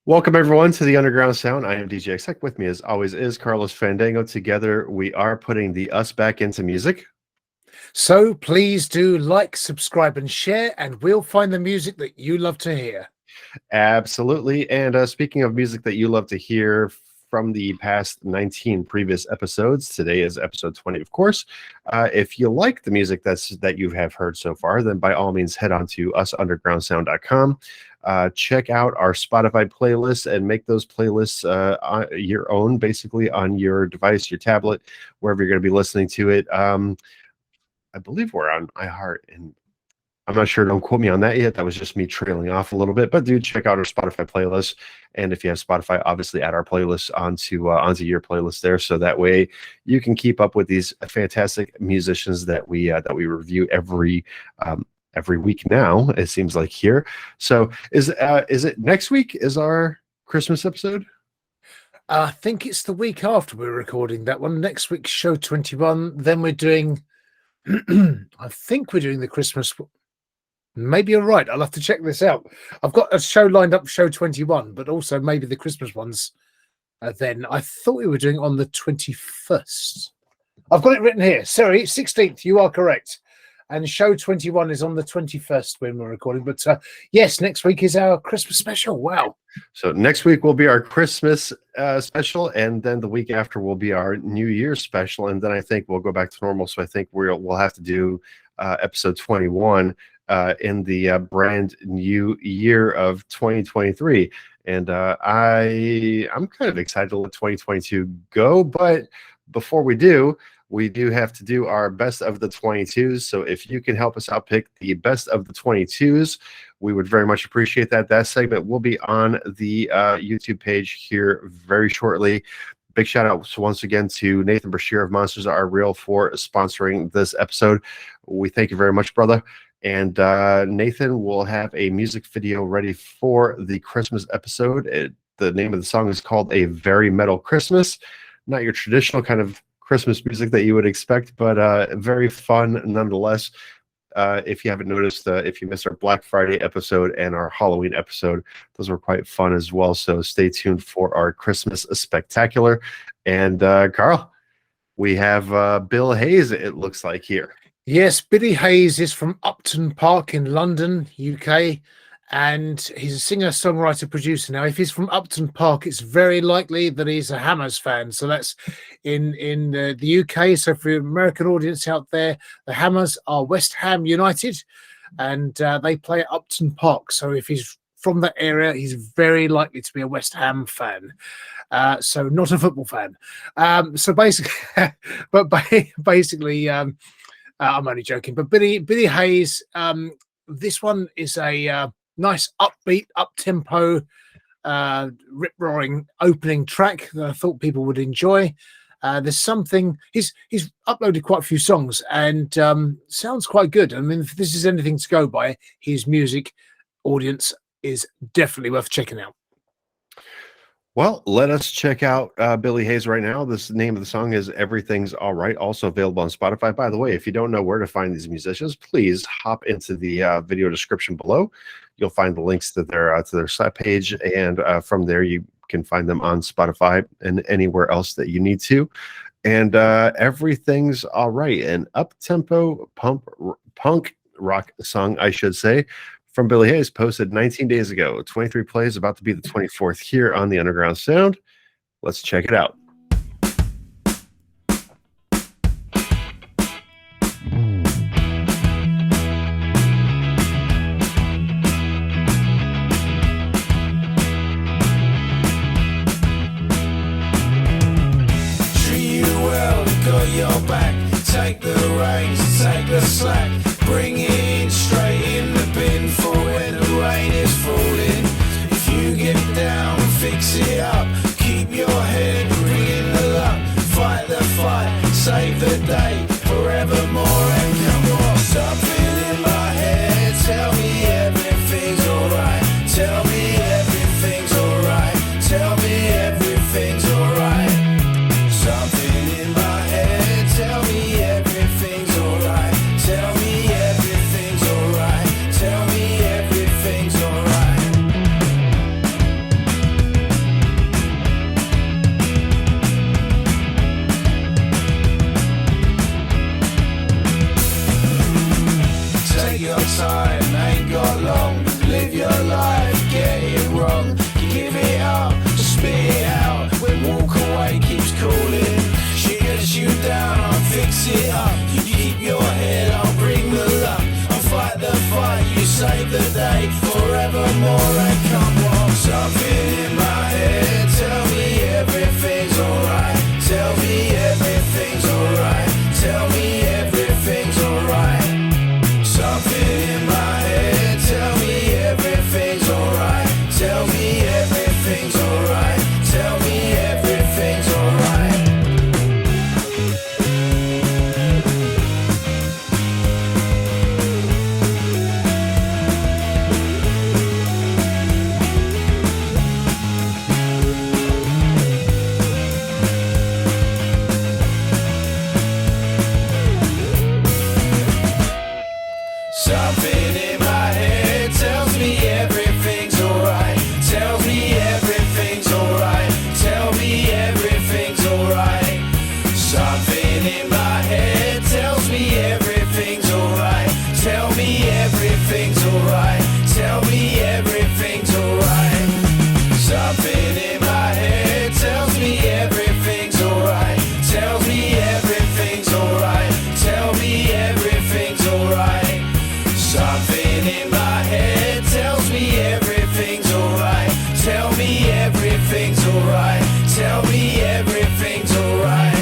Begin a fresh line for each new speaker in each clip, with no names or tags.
Welcome everyone to the Underground Sound. I am DJ Exec. With me as always is Carlos Fandango. Together we are putting the us back into music.
So please do like, subscribe and share, and we'll find the music that you love to hear.
Absolutely. And speaking of music that you love to hear from the past 19 previous episodes, today is episode 20, of course. If you like the music that you have heard so far, then by all means head on to usundergroundsound.com. Check out our Spotify playlist and make those playlists your own, basically on your device, your tablet, wherever you're going to be listening to it. I believe we're on iHeart, and I'm not sure. Don't quote me on that yet. That was just me trailing off a little bit. But do check out our Spotify playlist, and if you have Spotify, obviously add our playlist onto your playlist there, so that way you can keep up with these fantastic musicians that we review every week now. It seems like here. So is it next week? Is our Christmas episode?
I think it's the week after we're recording that one. Next week's show 21. Then we're doing. I think we're doing the Christmas. Maybe you're right. I'll have to check this out. I've got a show lined up, show 21, but also maybe the Christmas ones. Then I thought we were doing it on the 21st. I've got it written here. Sorry, 16th. You are correct. And show 21 is on the 21st when we're recording. But yes, next week is our Christmas special. Wow.
So next week will be our Christmas special, and then the week after will be our New Year's special, and then I think we'll go back to normal. So I think we'll have to do episode 21 in the brand new year of 2023. And I'm kind of excited to let 2022 go, but before we do have to do our best of the 22s. So if you can help us out pick the best of the 22s, we would very much appreciate that. That segment will be on the YouTube page here very shortly. Big shout out once again to Nathan Brashear of Monsters Are Real for sponsoring this episode. We thank you very much, brother. And Nathan will have a music video ready for the Christmas episode. The name of the song is called A Very Metal Christmas. Not your traditional kind of Christmas music that you would expect, but very fun nonetheless. If you haven't noticed, if you missed our Black Friday episode and our Halloween episode, those were quite fun as well. So stay tuned for our Christmas spectacular. And Carl, we have Bill Hayes, it looks like, here.
Yes, Billy Hayes is from Upton Park in London, UK. And he's a singer, songwriter, producer. Now, if he's from Upton Park, it's very likely that he's a Hammers fan. So that's in the UK. So for the American audience out there, the Hammers are West Ham United, and they play at Upton Park. So if he's from that area, he's very likely to be a West Ham fan. So not a football fan. So basically, I'm only joking. But Billy Hayes, this one is a nice upbeat, up-tempo, rip-roaring opening track that I thought people would enjoy. There's something... He's uploaded quite a few songs and sounds quite good. I mean, if this is anything to go by, his music audience is definitely worth checking out.
Well, let us check out Billy Hayes right now. The name of the song is Everything's All Right, also available on Spotify. By the way, if you don't know where to find these musicians, please hop into the video description below. You'll find the links to their site page, and from there you can find them on Spotify and anywhere else that you need to. And Everything's All Right, an up-tempo punk rock song, I should say, from Billy Hayes, posted 19 days ago. 23 plays, about to be the 24th here on the Underground Sound. Let's check it out.
Treat you well, got your back. Take the reins, take the slack. Bring it in straight in the bin for when the rain is falling. If you get down, fix it up. Keep your head, bring in the luck. Fight the fight, save the day, forevermore and come on. Something in my head, tell me everything's alright. Tell me everything's alright. Tell me everything's alright. Something in my head, tell me everything's alright. Tell me everything's alright. Tell me everything's alright. your time, ain't got long. Live your life, get it wrong. Give it up, spit it out. When walk away keeps calling. She gets you down, I'll fix it up. You keep your head, I'll bring the luck. I'll fight the fight, you save the day. Forevermore and come on. Something in my head, tell me everything's alright. Tell me everything's alright. Tell me everything's alright. Something in my head, tell me everything's alright. Tell me everything's alright. Tell me everything's alright. Something in my head tells me everything's alright. Tells me everything's alright. Tell me everything's alright. Something in my head tells me everything's alright. Tell me everything's alright. Tell me everything's alright. Something in my head tells me everything's alright. Tells me everything's alright. Tell me everything's alright. Something in my head tells me everything's alright. Tell me everything's alright. Tell me everything's alright.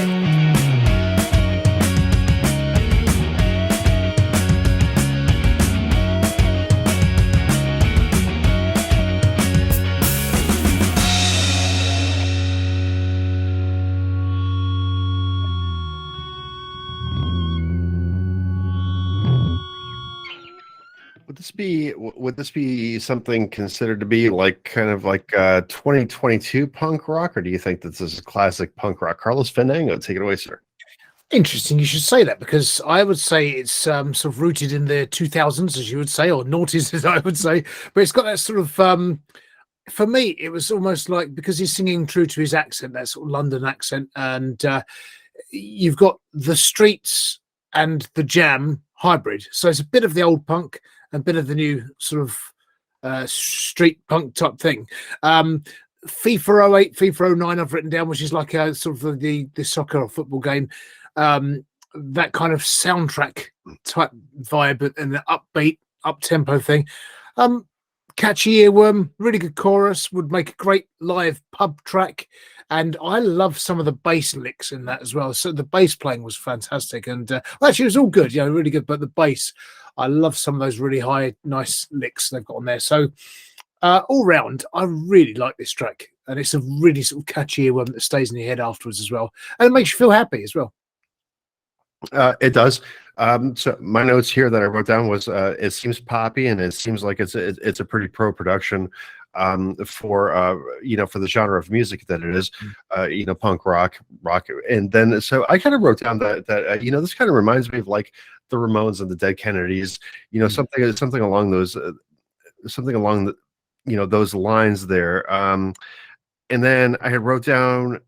Would this be something considered to be like kind of like 2022 punk rock, or do you think this is classic punk rock? Carlos Fandango, take it away, sir.
Interesting you should say that, because I would say it's sort of rooted in the 2000s, as you would say, or noughties, as I would say. But it's got that sort of, for me, it was almost like, because he's singing true to his accent, that sort of London accent, and you've got the streets and the jam hybrid. So it's a bit of the old punk and a bit of the new sort of street punk type thing. FIFA 08, FIFA 09 I've written down, which is like a sort of the soccer or football game. That kind of soundtrack type vibe and the upbeat, up-tempo thing. Catchy earworm, really good chorus, would make a great live pub track. And I love some of the bass licks in that as well. So the bass playing was fantastic. And actually, it was all good, really good. But the bass, I love some of those really high, nice licks they've got on there. So all round, I really like this track. And it's a really sort of catchy one that stays in your head afterwards as well. And it makes you feel happy as well.
It does. So my notes here that I wrote down was it seems poppy, and it seems like it's a pretty pro production for the genre of music that it is, punk rock. And then so I kind of wrote down that this kind of reminds me of like the Ramones and the Dead Kennedys, something along those those lines there. And then I had wrote down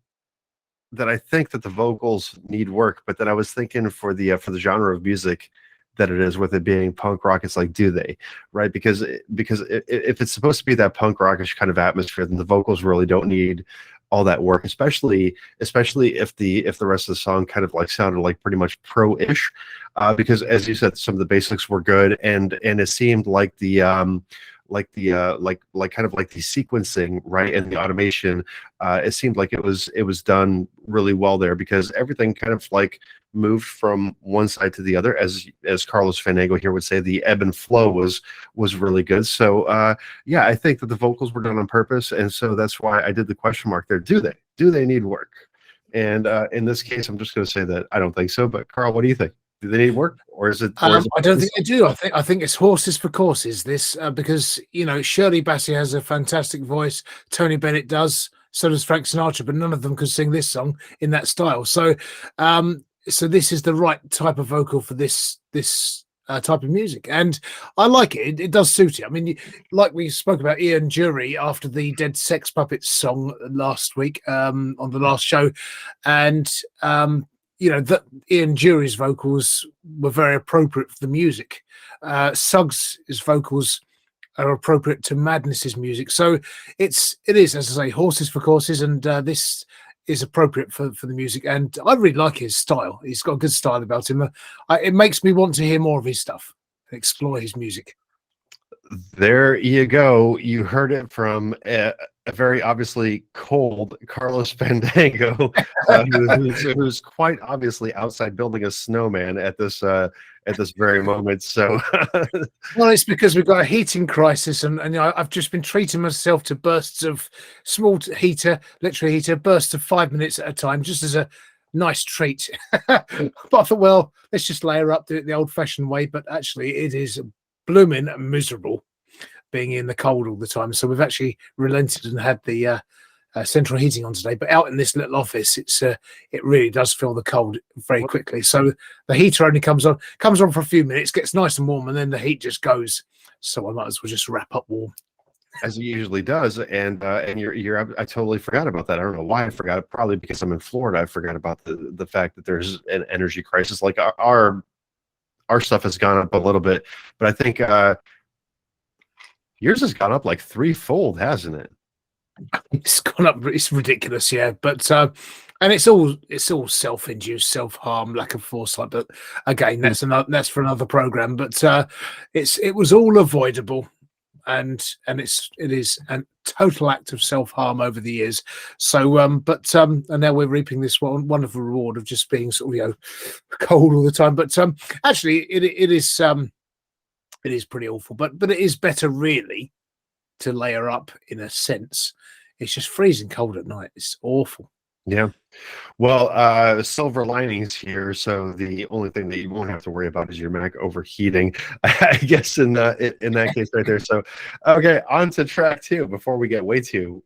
that I think that the vocals need work, but then I was thinking for the genre of music that it is, with it being punk rock, it's like, do they, right? Because if it's supposed to be that punk rockish kind of atmosphere, then the vocals really don't need all that work, especially if the rest of the song kind of like sounded like pretty much pro-ish, because as you said, some of the basics were good, and it seemed like the kind of like the sequencing, right, and the automation, it seemed like it was done really well there, because everything kind of like moved from one side to the other, as Carlos Fandango here would say. The ebb and flow was really good. So I think that the vocals were done on purpose, and so that's why I did the question mark there. Do they need work? And in this case, I'm just going to say that I don't think so. But Carl, what do you think? Do they need work, or is it?
I don't think they do. I think it's horses for courses. This because Shirley Bassey has a fantastic voice. Tony Bennett does. So does Frank Sinatra, but none of them could sing this song in that style. So, so this is the right type of vocal for this type of music, and I like it. It does suit it. I mean, like we spoke about Ian Dury after the Dead Sex Puppets song last week on the last show, and that Ian Jury's vocals were very appropriate for the music. Suggs' vocals are appropriate to Madness's music. So it is, as I say, horses for courses, and this is appropriate for the music. And I really like his style. He's got a good style about him. It makes me want to hear more of his stuff and explore his music.
There you go. You heard it from a very obviously cold Carlos Fandango, who's quite obviously outside building a snowman at this very moment. So,
well, it's because we've got a heating crisis, and I've just been treating myself to bursts of small literally heater, bursts of 5 minutes at a time, just as a nice treat. But I thought, well, let's just layer up, do it the old-fashioned way. But actually, it is blooming miserable being in the cold all the time. So we've actually relented and had the central heating on today. But out in this little office, it really does feel the cold very quickly. So the heater only comes on for a few minutes, gets nice and warm, and then the heat just goes. So I might as well just wrap up warm,
as it usually does. And I totally forgot about that. I don't know why I forgot. Probably because I'm in Florida. I forgot about the fact that there's an energy crisis. Like our stuff has gone up a little bit, but I think yours has gone up like threefold, hasn't it?
It's gone up. It's ridiculous, yeah. But and it's all self-induced, self-harm, lack of foresight. But again, that's for another program. But it was all avoidable, and it is a total act of self-harm over the years. So and now we're reaping this wonderful reward of just being sort of cold all the time. But actually, it is pretty awful. But it is better really to layer up in a sense. It's just freezing cold at night. It's awful.
Yeah. Well, silver linings here. So the only thing that you won't have to worry about is your Mac overheating, I guess, in that case right there. So, okay, on to track 2 before we get way too.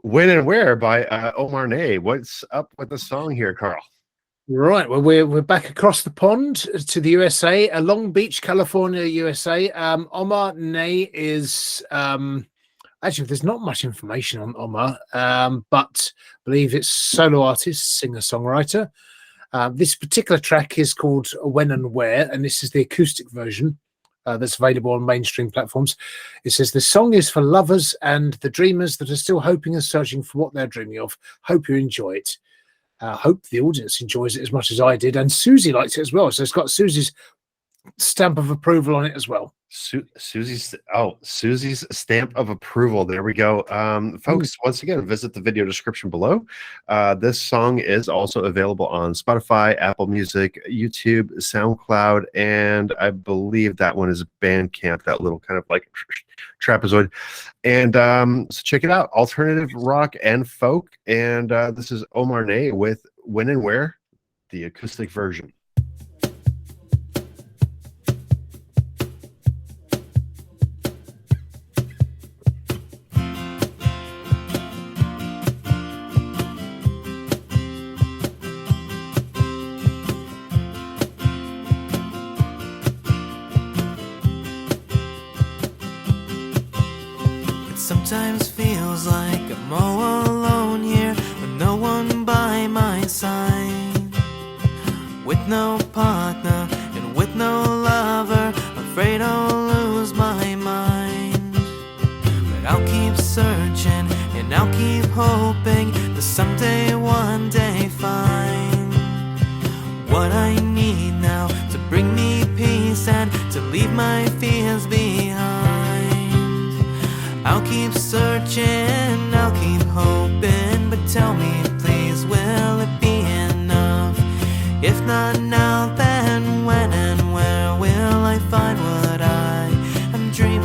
When and Where by Ommar Ney. What's up with the song here, Carl?
Right. Well, we're back across the pond to the USA, Long Beach, California, USA. Ommar Ney is actually, there's not much information on Ommar, but I believe it's solo artist, singer-songwriter. This particular track is called When and Where, and this is the acoustic version that's available on mainstream platforms. It says, the song is for lovers and the dreamers that are still hoping and searching for what they're dreaming of. Hope you enjoy it. Hope the audience enjoys it as much as I did, and Susie likes it as well. So it's got Susie's stamp of approval on it as well.
Susie's stamp of approval. There we go. Folks, once again, visit the video description below. This song is also available on Spotify, Apple Music, YouTube, SoundCloud, and I believe that one is Bandcamp, that little kind of like trapezoid. And so check it out. Alternative rock and folk. And this is Ommar Ney with When and Where, the acoustic version.
Sometimes feels like I'm all alone here, with no one by my side, with no partner and with no lover, afraid I'll lose my mind. But I'll keep searching and I'll keep hoping to someday, one day find what I need now to bring me peace and to leave my fears behind. I'll keep searching, I'll keep hoping, but tell me please, will it be enough? If not now, then when and where will I find what I am dreaming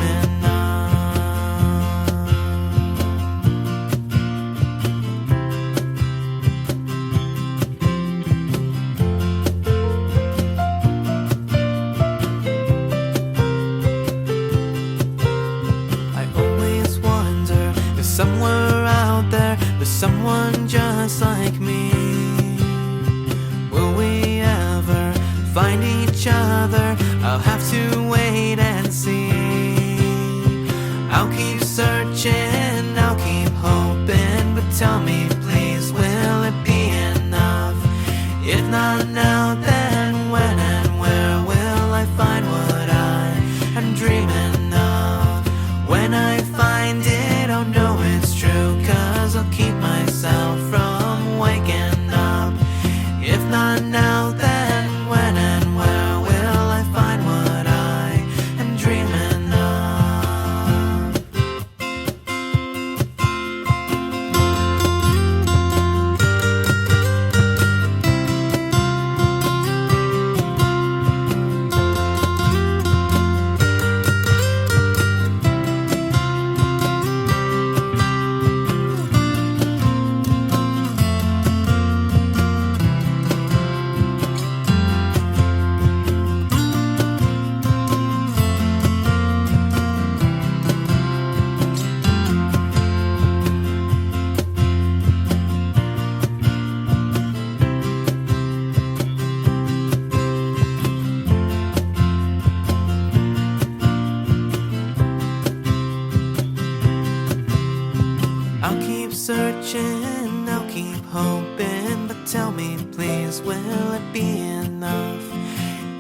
somewhere out there, there's someone just like me. Will we ever find each other? I'll have to wait and see. I'll keep searching, I'll keep hoping, but tell me please, will it be enough?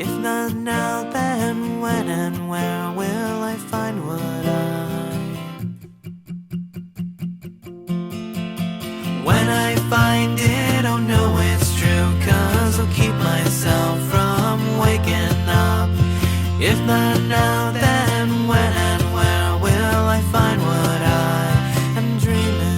If not now, then when and where will I find what when I find it, oh no, it's true, 'cause I'll keep myself from waking up. If not now, then when and where will I find what I am dreaming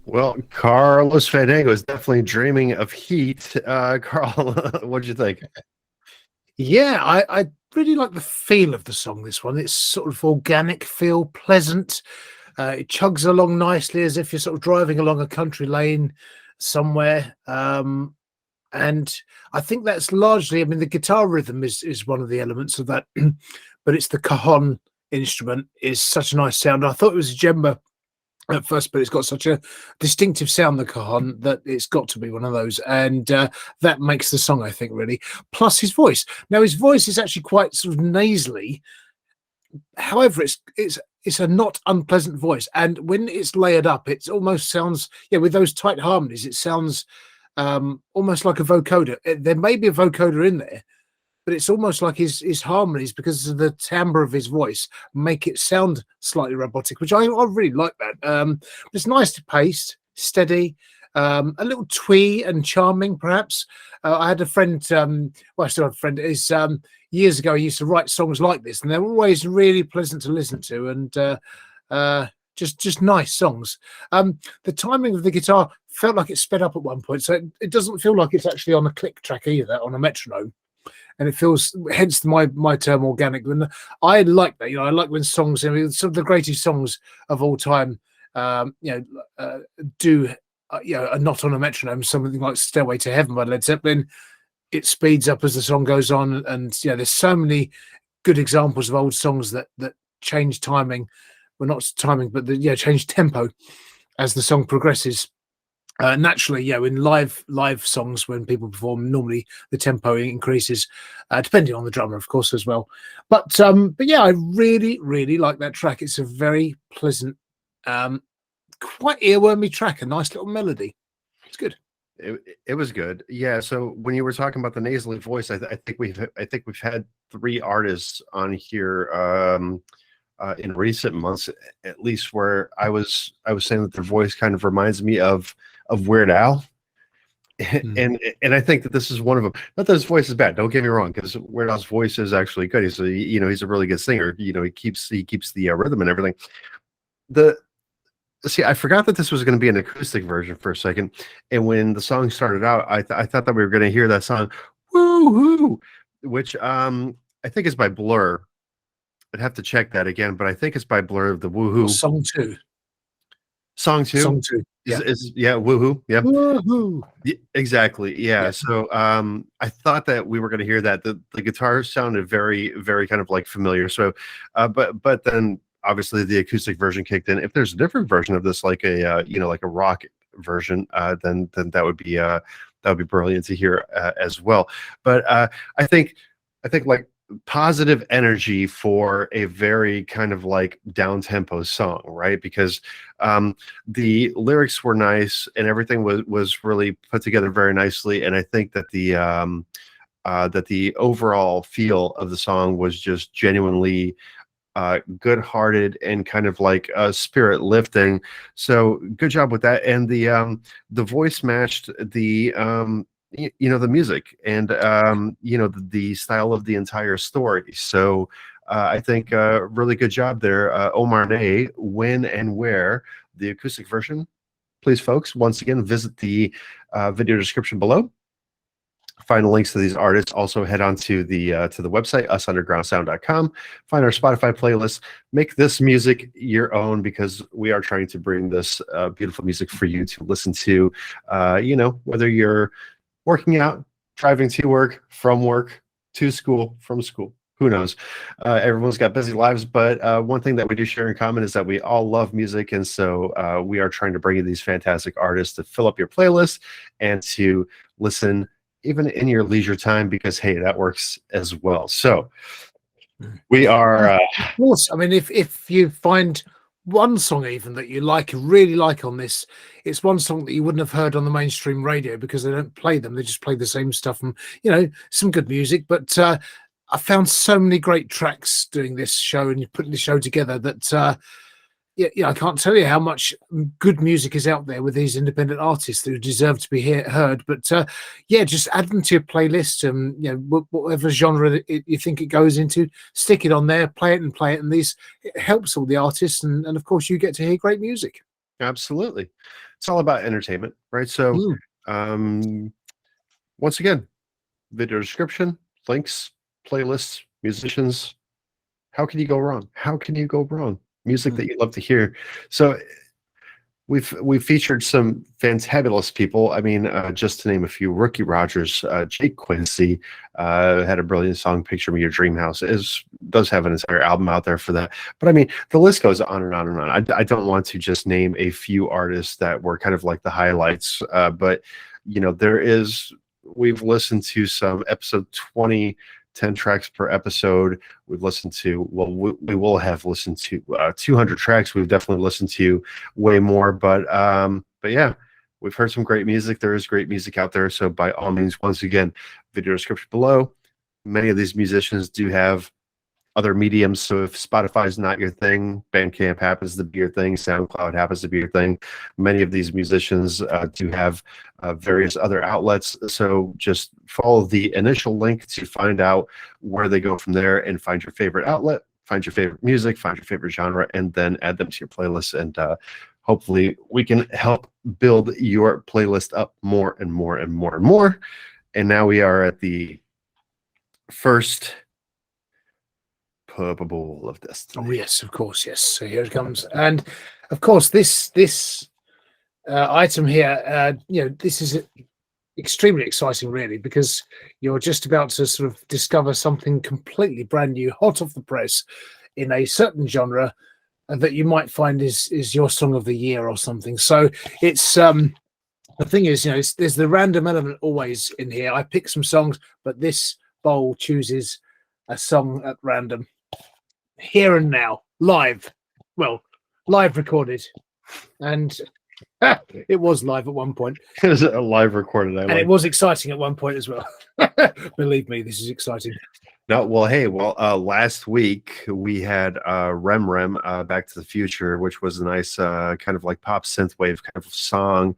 Well, Carlos Fandango is definitely dreaming of heat. Carl, what'd you think?
Yeah, I really like the feel of the song, this one. It's sort of organic feel, pleasant. It chugs along nicely as if you're sort of driving along a country lane somewhere. And I think that's largely, I mean, the guitar rhythm is one of the elements of that, but it's the cajon instrument is such a nice sound. I thought it was a djembe at first, but it's got such a distinctive sound, the cajon, that it's got to be one of those, and that makes the song, I think, really. Plus his voice. Now his voice is actually quite sort of nasally. However, it's a not unpleasant voice, and when it's layered up, it almost sounds, yeah, with those tight harmonies, it sounds almost like a vocoder. There may be a vocoder in there, but it's almost like his harmonies, because of the timbre of his voice, make it sound slightly robotic, which I really like that. It's nicely paced, steady, a little twee and charming, perhaps. I had a friend, well, I still have a friend, is years ago, he used to write songs like this, and they're always really pleasant to listen to, and just nice songs. The timing of the guitar felt like it sped up at one point, so it doesn't feel like it's actually on a click track either, on a metronome. And it feels, hence my term, organic. And I like that. You know, I like when songs, I mean, some of the greatest songs of all time, do, are not on a metronome. Something like "Stairway to Heaven" by Led Zeppelin. It speeds up as the song goes on, and there's so many good examples of old songs that change timing, well, not timing, but change tempo as the song progresses. Naturally, in live songs, when people perform, normally the tempo increases, depending on the drummer, of course, as well. But yeah, I really, really like that track. It's a very pleasant, quite earwormy track. A nice little melody. It's good.
It was good. Yeah. So when you were talking about the nasally voice, I think we've had 3 artists on here in recent months, at least, where I was saying that their voice kind of reminds me of Weird Al, and I think that this is one of them. Not that his voice is bad, don't get me wrong, because Weird Al's voice is actually good. He's he's a really good singer. He keeps the rhythm and everything. I forgot that this was going to be an acoustic version for a second, and when the song started out, I thought that we were going to hear that song, "Woo-hoo," which I think is by Blur. I'd have to check that again, but I think it's by Blur, of the "Woohoo"
Song 2.
Song 2.
Song 2.
Yeah. Woohoo. Yeah.
Woohoo.
Yeah, exactly. Yeah. So I thought that we were going to hear that. The guitar sounded very, very kind of like familiar. So but then obviously the acoustic version kicked in. If there's a different version of this, like a like a rock version, then that would be brilliant to hear as well. But I think like positive energy for a very kind of like down tempo song, right? Because the lyrics were nice and everything was really put together very nicely, and I think that the overall feel of the song was just genuinely good-hearted and kind of like spirit lifting. So good job with that. And the voice matched the the music and the style of the entire story. So I think really good job there, Ommar Ney. When and where, the acoustic version. Please, folks, once again, visit the video description below. Find the links to these artists. Also head on to the website, usundergroundsound.com. Find our Spotify playlist. Make this music your own, because we are trying to bring this beautiful music for you to listen to, whether you're working out, driving to work, from work, to school, from school. Who knows? Everyone's got busy lives, but one thing that we do share in common is that we all love music, and so we are trying to bring you these fantastic artists to fill up your playlist and to listen even in your leisure time, because hey, that works as well. So we are
Of course. I mean, if you find one song even that you like, really like on this, it's one song that you wouldn't have heard on the mainstream radio because they don't play them. They just play the same stuff and, you know, some good music. But I found so many great tracks doing this show and putting the show together that I can't tell you how much good music is out there with these independent artists who deserve to be heard. But just add them to your playlist. You know, whatever genre you think it goes into, stick it on there, play it, and it helps all the artists, and of course you get to hear great music.
absolutely, it's all about entertainment, right? So, once again, video description, links, playlists, musicians. How can you go wrong? How can you go wrong? Music that you love to hear. So we've featured some fantabulous people. I mean, just to name a few: Rookie Rogers, Jake Quincy had a brilliant song, "Picture Me Your Dream House." Does have an entire album out there for that. But I mean, the list goes on and on and on. I don't want to just name a few artists that were kind of like the highlights, but you know, we've listened to some episode 20. 10 tracks per episode. We've listened to, we will have listened to 200 tracks. We've definitely listened to way more, but yeah, we've heard some great music. There is great music out there. So by all means, once again, video description below. Many of these musicians do have other mediums. So if Spotify is not your thing, Bandcamp happens to be your thing, SoundCloud happens to be your thing. Many of these musicians do have various other outlets. So just follow the initial link to find out where they go from there and find your favorite outlet, find your favorite music, find your favorite genre, and then add them to your playlist. And hopefully we can help build your playlist up more and more and more and more. And now we are at the first Purple of Destiny.
Oh yes, of course, yes. So here it comes, and of course this item here, this is extremely exciting, really, because you're just about to sort of discover something completely brand new, hot off the press, in a certain genre that you might find is your song of the year or something. So it's the thing is, there's the random element always in here. I pick some songs, but this bowl chooses a song at random. Here and now, live recorded, and it was live at one point.
It was a live recorded,
and it was exciting at one point as well. Believe me, this is exciting.
No, well, hey, last week we had Rem Back to the Future, which was a nice kind of like pop synthwave kind of song,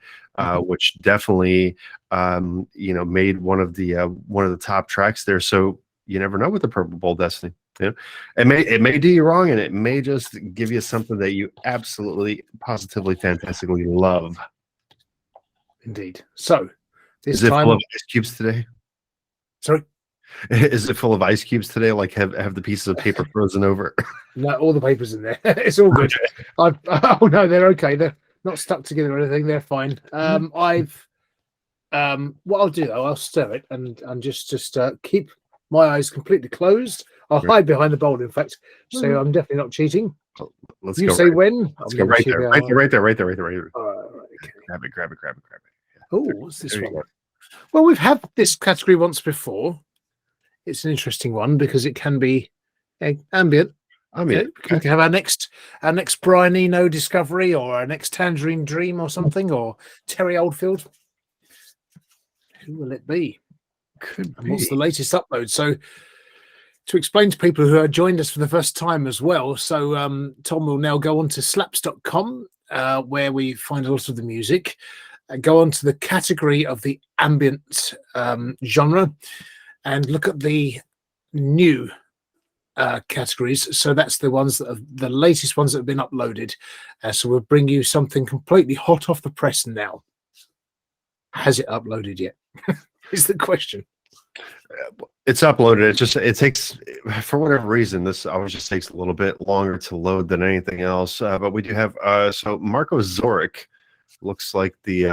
which definitely made one of the top tracks there. So you never know with the Purple Bowl Destiny. Yeah, it may do you wrong, and it may just give you something that you absolutely, positively, fantastically love.
Indeed. So,
is it full of ice cubes today?
Sorry,
is it full of ice cubes today? Like have the pieces of paper frozen over?
No, all the paper's in there. It's all good. Okay. Oh no, they're okay. They're not stuck together or anything. They're fine. What I'll do though, I'll stir it and just keep my eyes completely closed. I'll hide behind the bowl, in fact, so I'm definitely not cheating.
Let's
you
go
say
right,
when?
Let's go right there, right there.
Right, okay.
Grab it. Yeah.
Oh, what's this one? Well, we've had this category once before. It's an interesting one because it can be ambient. We can have our next Brian Eno discovery, or our next Tangerine Dream, or something, or Terry Oldfield. Who will it be?
Could be.
What's the latest upload? So, to explain to people who have joined us for the first time as well, so Tom will now go on to slaps.com, where we find a lot of the music, and go on to the category of the ambient genre, and look at the new categories. So that's the ones that the latest ones that have been uploaded. So we'll bring you something completely hot off the press now. Has it uploaded yet? Is the question.
It's uploaded. It takes, for whatever reason, this always just takes a little bit longer to load than anything else. But we do have so Marko Zoric looks like the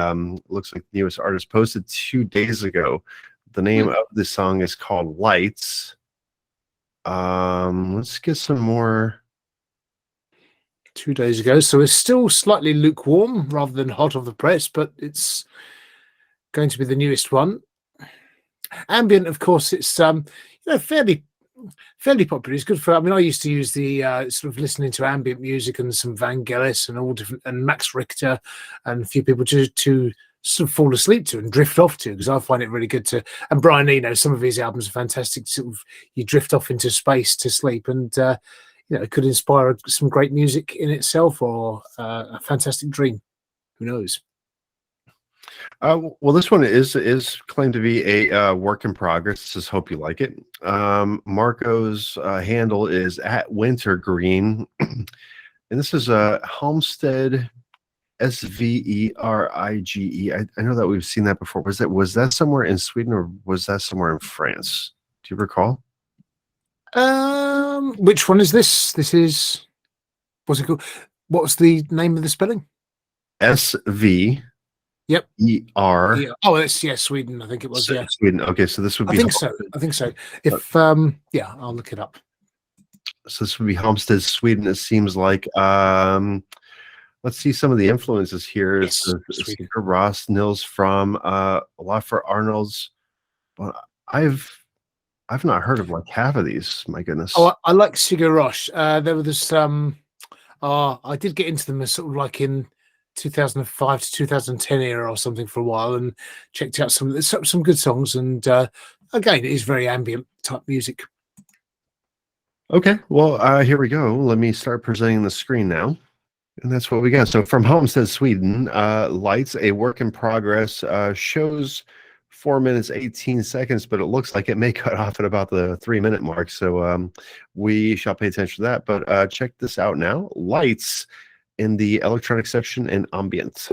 newest artist, posted 2 days ago. The name of the song is called Lights. Let's get some more.
2 days ago, so it's still slightly lukewarm rather than hot off the press, but it's going to be the newest one. Ambient, of course, it's fairly popular. It's good for. I mean, I used to use the sort of listening to ambient music and some Vangelis and all different, and Max Richter and a few people to sort of fall asleep to and drift off to, because I find it really good to. And Brian Eno, some of his albums are fantastic. Sort of you drift off into space to sleep, and it could inspire some great music in itself, or a fantastic dream. Who knows?
Well, this one is claimed to be a work in progress. This is Hope You Like It. Marco's handle is at Wintergreen, and this is a Homestead Sverige. I know that we've seen that before. Was that somewhere in Sweden, or was that somewhere in France? Do you recall?
Which one is this? This is, what's it called? What's the name of the spelling?
SV.
Yep.
ER.
Yeah. Oh, it's Sweden. I think it was. Yeah,
Sweden. Okay, so this would be.
I think so. If I'll look it up.
So this would be Homestead, Sweden. It seems like. Let's see some of the influences here.
Yes,
Sigur Rós, Nils from a lot for Arnold's. But I've not heard of like half of these. My goodness.
Oh, I like Sigur Rós. There was some. I did get into them as sort of like in 2005 to 2010 era or something for a while, and checked out some good songs. And again, it is very ambient type music.
Okay, well, here we go. Let me start presenting the screen now. And that's what we got. So from Homestead, Sweden, Lights, a work in progress, shows 4 minutes, 18 seconds, but it looks like it may cut off at about the 3-minute mark. So we shall pay attention to that. But check this out now. Lights in the electronic section and ambient.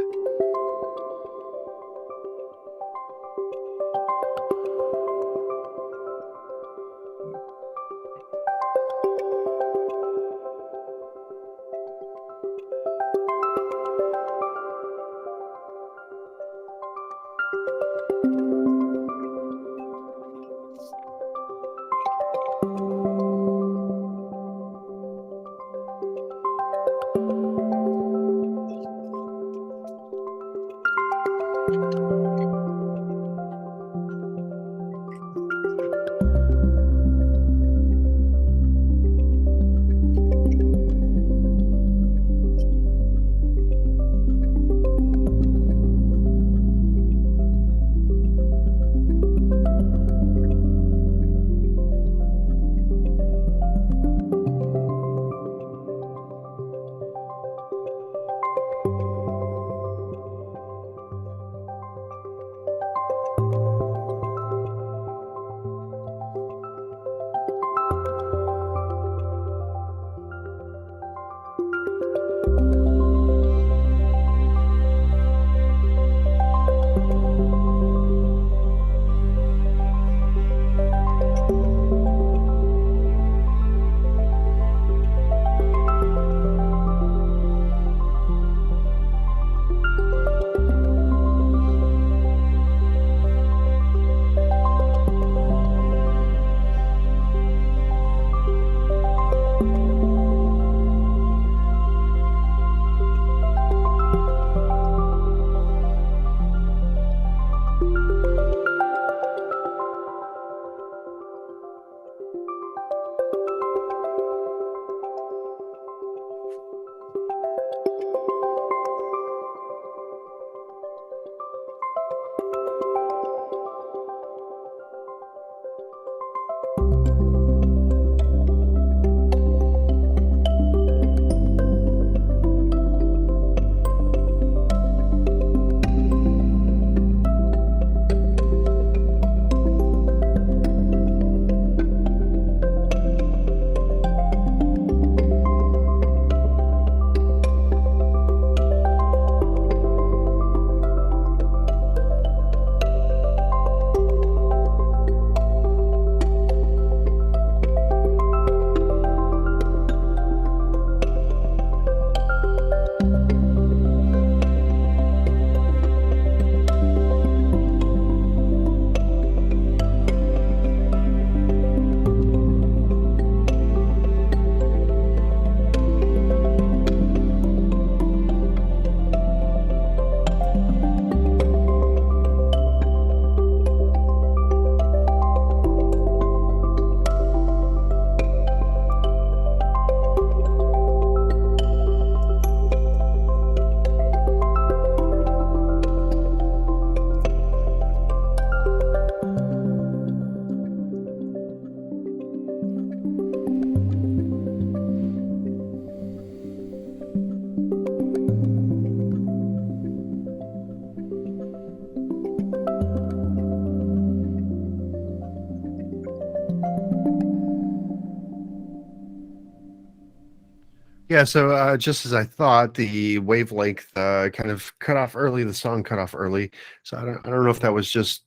Yeah, so just as I thought, the wavelength kind of cut off early. The song cut off early, so I don't know if that was just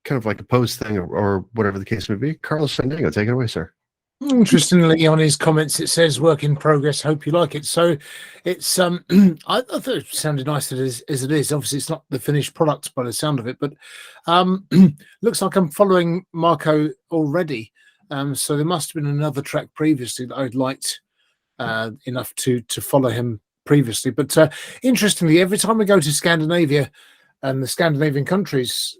kind of like a post thing or whatever the case may be. Carlos Fandango, take it away, sir.
Interestingly, on his comments, it says "work in progress." Hope you like it. So, it's I thought it sounded nice as it is. Obviously, it's not the finished product by the sound of it, but looks like I'm following Marko already. So there must have been another track previously that I'd liked enough to follow him previously. But interestingly, every time we go to Scandinavia and the Scandinavian countries,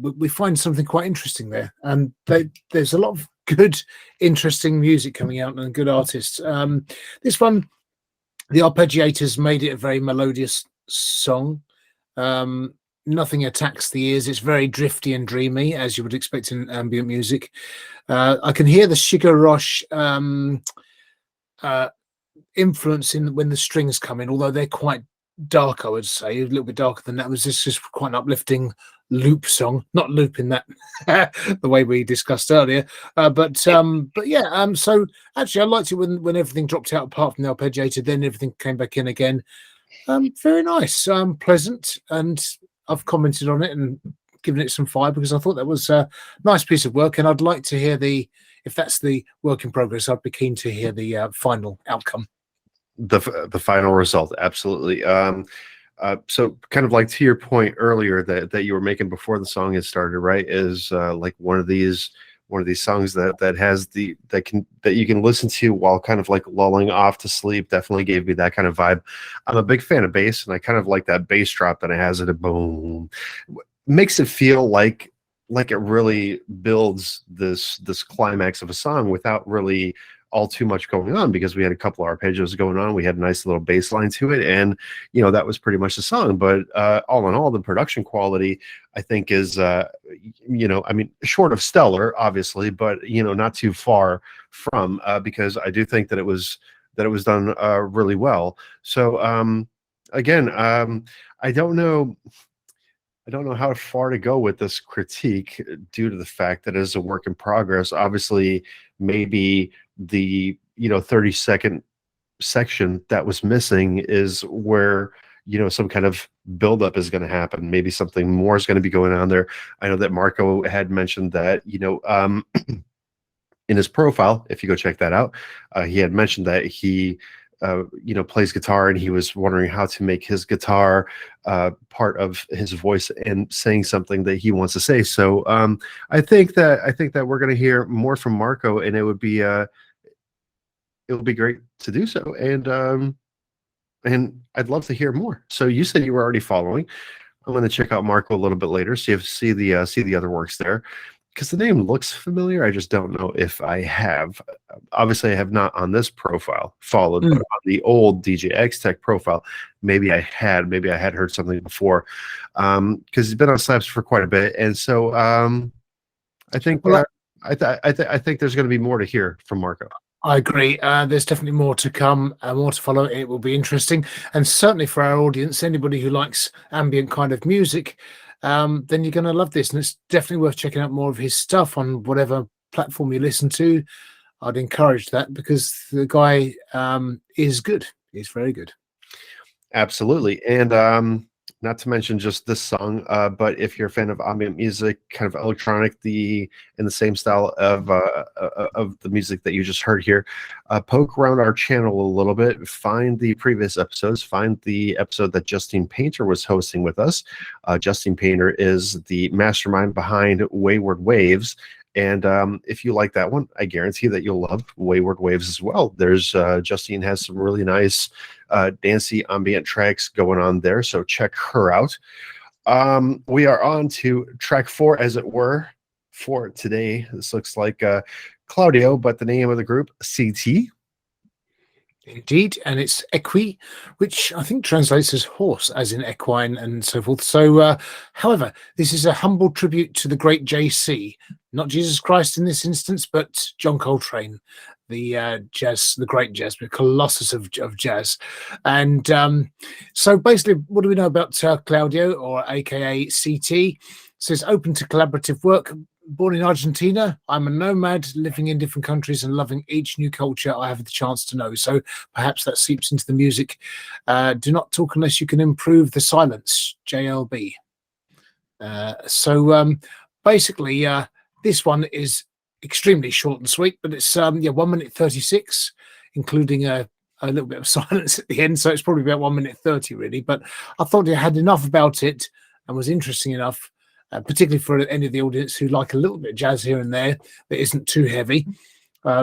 we find something quite interesting there, and there's a lot of good, interesting music coming out and good artists. This one, the arpeggiators made it a very melodious song. Nothing attacks the ears. It's very drifty and dreamy, as you would expect in ambient music. I can hear the Shiga Rosh influence in when the strings come in, although they're quite dark, I would say, a little bit darker than that. Was this just quite an uplifting loop song, not loop in that the way we discussed earlier, but yeah, so actually I liked it when everything dropped out apart from the arpeggiator, then everything came back in again. Very nice, pleasant, and I've commented on it and given it some fire because I thought that was a nice piece of work, and I'd like to hear if that's the work in progress, I'd be keen to hear the final outcome,
the final result. Absolutely. So kind of like to your point earlier that you were making before the song had started, right, is like one of these songs that has that you can listen to while kind of like lulling off to sleep. Definitely gave me that kind of vibe. I'm a big fan of bass, and I kind of like that bass drop that it has at a boom. Makes it feel like it really builds this climax of a song without really all too much going on, because we had a couple of arpeggios going on. We had a nice little bass line to it, and that was pretty much the song. But all in all, the production quality, I think, is I mean, short of stellar, obviously, but not too far from, because I do think that it was done really well. So again, I don't know how far to go with this critique due to the fact that it is a work in progress. Obviously, maybe the 30-second section that was missing is where some kind of buildup is going to happen. Maybe something more is going to be going on there. I know that Marko had mentioned that in his profile, if you go check that out, he had mentioned that he plays guitar, and he was wondering how to make his guitar part of his voice and saying something that he wants to say. So I think that we're going to hear more from Marko, and it would be great to do so. And I'd love to hear more. So you said you were already following. I'm going to check out Marko a little bit later, see the other works there, because the name looks familiar. I just don't know if I have. Obviously, I have not on this profile followed, but on the old DJ X-Tech profile, maybe I had heard something before, because he's been on Slaps for quite a bit, and so I think I think there's going to be more to hear from Marko.
I agree. There's definitely more to come, more to follow. It will be interesting, and certainly for our audience, anybody who likes ambient kind of music, then you're going to love this, and it's definitely worth checking out more of his stuff on whatever platform you listen to. I'd encourage that, because the guy is good. He's very good.
Absolutely. And not to mention just this song, but if you're a fan of ambient music, kind of electronic, in the same style of the music that you just heard here, poke around our channel a little bit, find the previous episodes, find the episode that Justine Painter was hosting with us. Justine Painter is the mastermind behind Wayward Waves. And if you like that one, I guarantee that you'll love Wayward Waves as well. There's Justine has some really nice dancey ambient tracks going on there, so check her out. We are on to track 4, as it were, for today. This looks like Claudio, but the name of the group, CT.
Indeed, and it's Equi, which I think translates as horse, as in equine and so forth. So, however, this is a humble tribute to the great JC, not Jesus Christ in this instance, but John Coltrane, the great jazz, the colossus of jazz. And so basically, what do we know about Claudio, or AKA CT? It says open to collaborative work, born in Argentina. I'm a nomad living in different countries and loving each new culture I have the chance to know. So perhaps that seeps into the music. Do not talk unless you can improve the silence, JLB. Basically, this one is extremely short and sweet, but it's 1 minute 36, including a little bit of silence at the end. So it's probably about 1 minute 30 really, but I thought it had enough about it and was interesting enough, particularly for any of the audience who like a little bit of jazz here and there that isn't too heavy.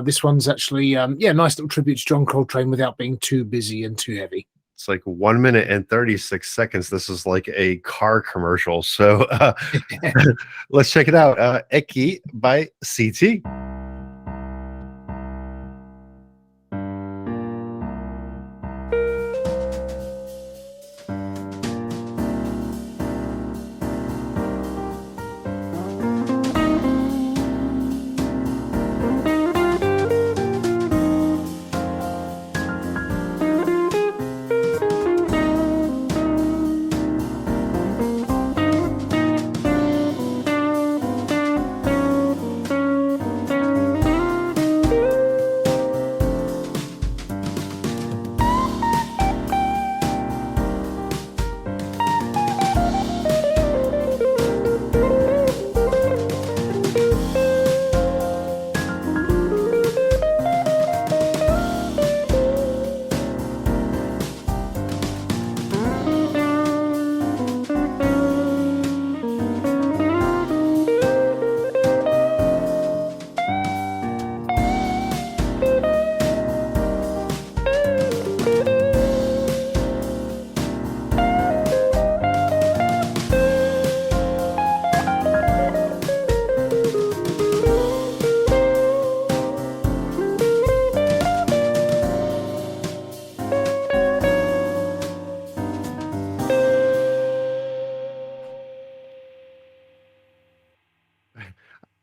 This one's actually, nice little tribute to John Coltrane without being too busy and too heavy.
It's like 1 minute and 36 seconds. This is like a car commercial. So let's check it out. Equi by CT.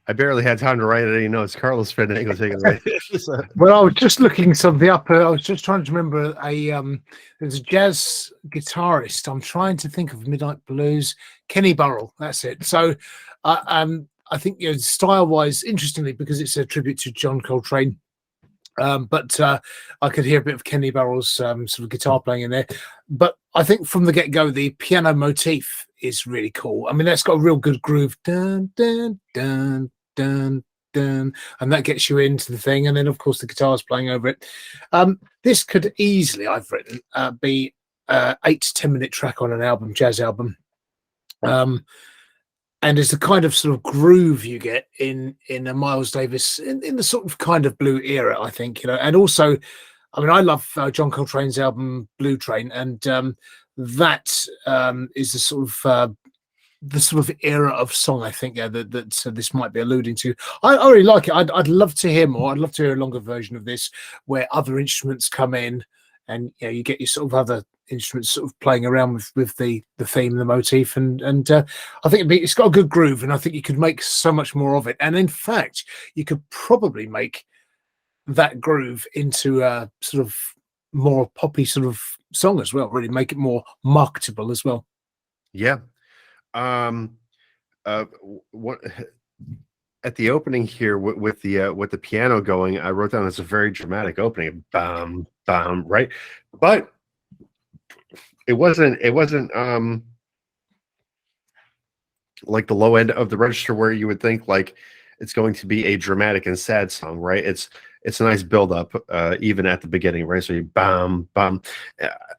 I barely had time to write any notes. Carlos Fandango taking it away.
Well, I was just looking something up. I was just trying to remember there's a jazz guitarist. I'm trying to think of Midnight Blues. Kenny Burrell. That's it. So I think style-wise, interestingly, because it's a tribute to John Coltrane. But I could hear a bit of Kenny Burrell's sort of guitar playing in there. But I think from the get-go, the piano motif is really cool. I mean, that's got a real good groove. Dun, dun, dun, dun, dun, and that gets you into the thing. And then, of course, the guitar's playing over it. This could easily, I've written, be 8 to 10 minute track on an album, jazz album. And it's the kind of sort of groove you get in a Miles Davis in the sort of kind of blue era, I think, and also, I mean, I love John Coltrane's album Blue Train, and that is the sort of era of song, I think, that this might be alluding to. I really like it. I'd love to hear more. I'd love to hear a longer version of this where other instruments come in, and you get your sort of other instruments sort of playing around with the theme, the motif, and I think it's got a good groove, and I think you could make so much more of it. And in fact, you could probably make that groove into a sort of more poppy sort of song as well. Really make it more marketable as well.
Yeah. What at the opening here with the piano going, I wrote down it's a very dramatic opening. Bam, bam, right? But it wasn't like the low end of the register where you would think like it's going to be a dramatic and sad song, right? It's a nice build up, even at the beginning, right? So you bam, bam.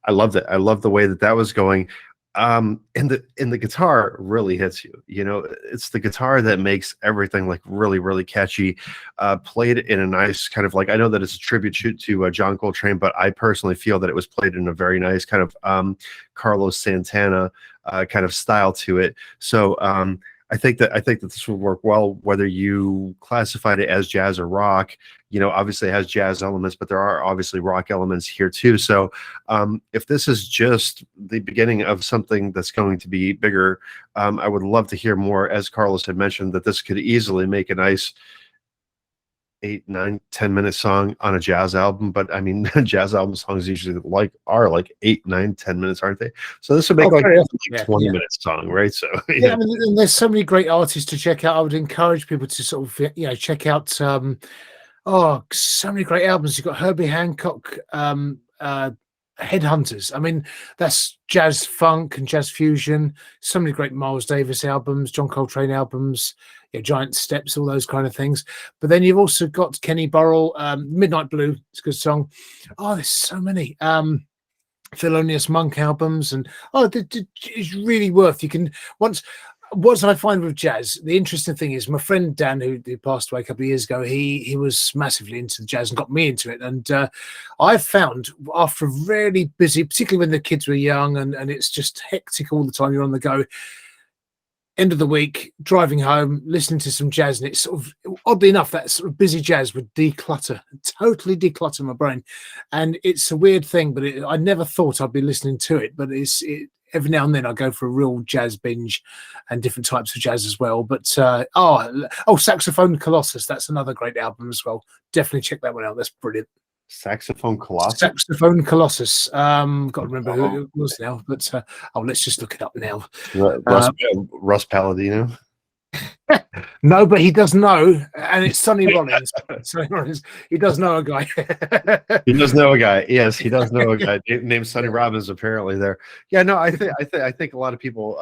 I loved it. I love the way that was going. And the guitar really hits you. It's the guitar that makes everything like really, really catchy. Played in a nice kind of like, I know that it's a tribute to John Coltrane, but I personally feel that it was played in a very nice kind of Carlos Santana kind of style to it. So I think that this would work well, whether you classified it as jazz or rock. Obviously it has jazz elements, but there are obviously rock elements here too. So if this is just the beginning of something that's going to be bigger, I would love to hear more. As Carlos had mentioned, that this could easily make a nice 8, 9, 10-minute song on a jazz album, but I mean, jazz album songs usually are like 8, 9, 10 minutes, aren't they? So this would make like a 20-minute song, right? So
yeah, I mean, and there's so many great artists to check out. I would encourage people to sort of check out. So many great albums. You've got Herbie Hancock, Headhunters. I mean, that's jazz funk and jazz fusion. So many great Miles Davis albums, John Coltrane albums, Giant Steps, all those kind of things. But then you've also got Kenny Burrell, Midnight Blue. It's a good song. Oh, there's so many. Thelonious Monk albums, and it's really worth. You can What I find with jazz, the interesting thing is my friend Dan, who passed away a couple of years ago, he was massively into jazz and got me into it. And I found after a really busy, particularly when the kids were young and it's just hectic all the time, you're on the go, end of the week, driving home, listening to some jazz, and it's sort of, oddly enough, that sort of busy jazz would totally declutter my brain. And it's a weird thing, but I never thought I'd be listening to it, but every now and then I go for a real jazz binge and different types of jazz as well. But Saxophone Colossus, that's another great album as well. Definitely check that one out. That's brilliant.
Saxophone Colossus.
Saxophone Colossus. Got to remember who it was now, but let's just look it up now.
Russ Palladino.
No, but he does know, and it's Sonny Rollins. Sonny Rollins. He does know a guy.
He does know a guy. Yes, he does know a guy named Sonny Rollins. Apparently, there. Yeah, no, I think a lot of people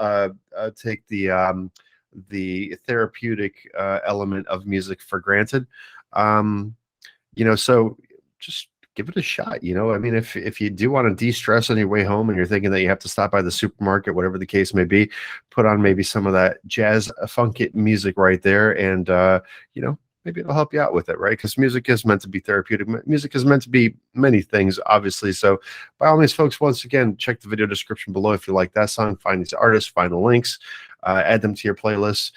take the therapeutic element of music for granted. So just give it a shot. I mean, if you do want to de-stress on your way home and you're thinking that you have to stop by the supermarket, whatever the case may be, put on maybe some of that jazz funk music right there, and maybe it'll help you out with it, right? Because music is meant to be therapeutic. Music is meant to be many things, obviously. So by all means, folks, once again, check the video description below if you like that song, find these artists, find the links, add them to your playlist.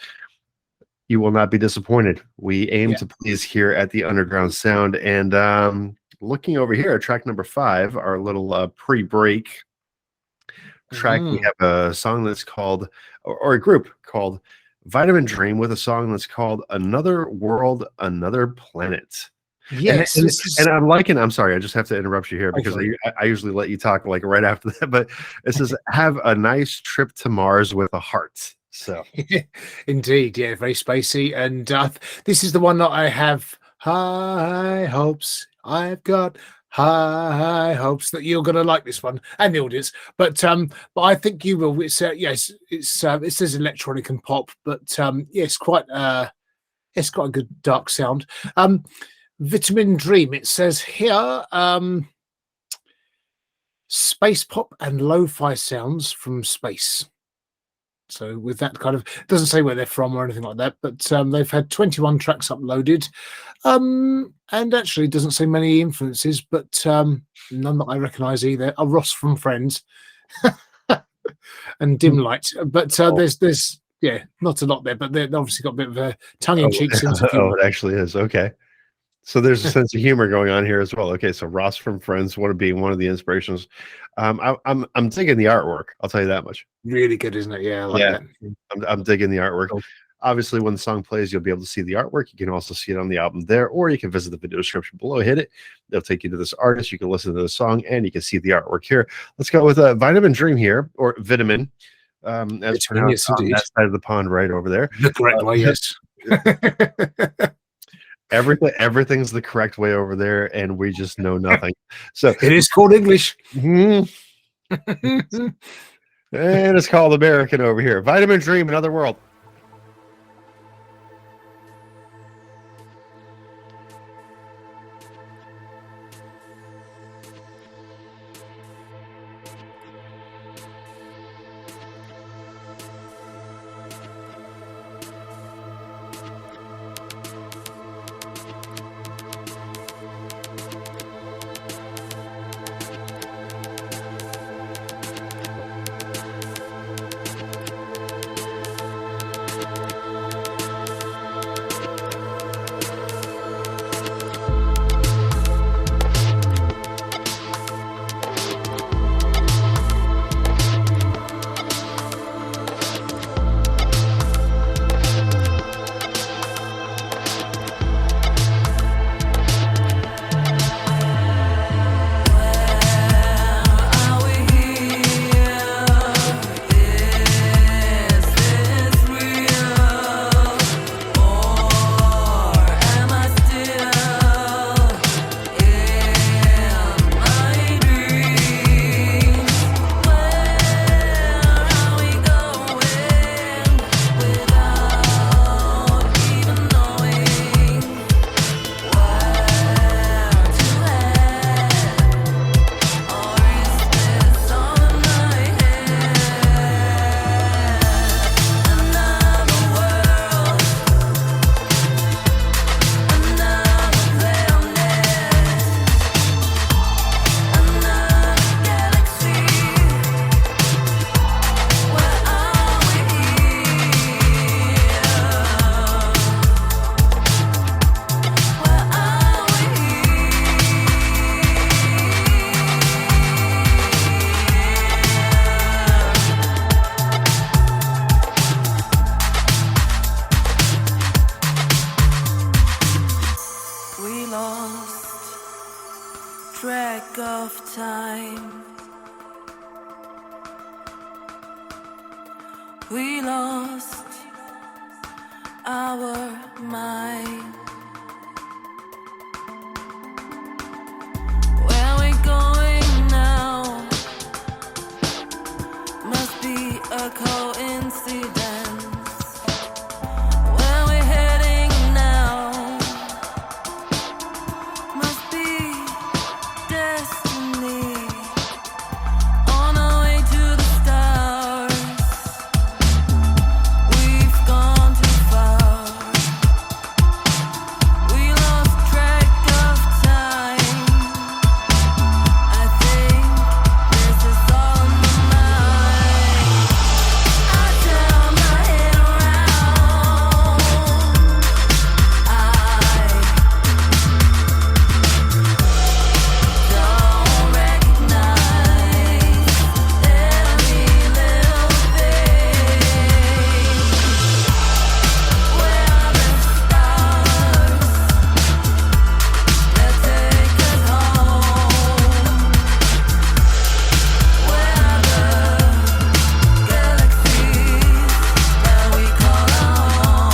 You will not be disappointed. We aim to please here at the Underground Sound. And looking over here at track number 5, our little pre-break track, we have a song that's called, or a group called Vitamin Dream, with a song that's called Another World, Another Planet.
Yes.
And I'm liking, I'm sorry, I just have to interrupt you here because I usually let you talk like right after that, but it says, have a nice trip to Mars with a heart. So
indeed, yeah, very spacey. And this is the one that I have high hopes. I've got high hopes that you're going to like this one and the audience, but I think you will. It's it says electronic and pop, but it's quite a good dark sound. Vitamin Dream, it says here, space pop and lo-fi sounds from space. So with that kind of, it doesn't say where they're from or anything like that, but they've had 21 tracks uploaded, and actually doesn't say many influences, but none that I recognise either. Ross from Friends and Dim Light, but there's not a lot there, but they've obviously got a bit of a tongue-in-cheek sense of humor.
It actually is. Okay. So there's a sense of humor going on here as well. Okay, so Ross from Friends, being one of the inspirations. I'm digging the artwork. I'll tell you that much.
Really good, isn't it? Yeah, I like that.
I'm digging the artwork. Cool. Obviously, when the song plays, you'll be able to see the artwork. You can also see it on the album there, or you can visit the video description below. Hit it; they'll take you to this artist. You can listen to the song, and you can see the artwork here. Let's go with Vitamin Dream here, or Vitamin, as pronounced on that side of the pond, right over there.
The correct way, yes.
Everything's the correct way over there, and we just know nothing. So
it is called English.
And it's called American over here. Vitamin Dream, Another World.
lost track of time. We lost our mind. Where we going now? Must be a coincidence. Where we heading now? Must be destiny. On our way to the stars. We've gone too far. We lost track of time. I think this is all in my mind. I turn my head around. I don't recognize every little thing. Where are the stars that take us home? Where are the galaxies that we call our own?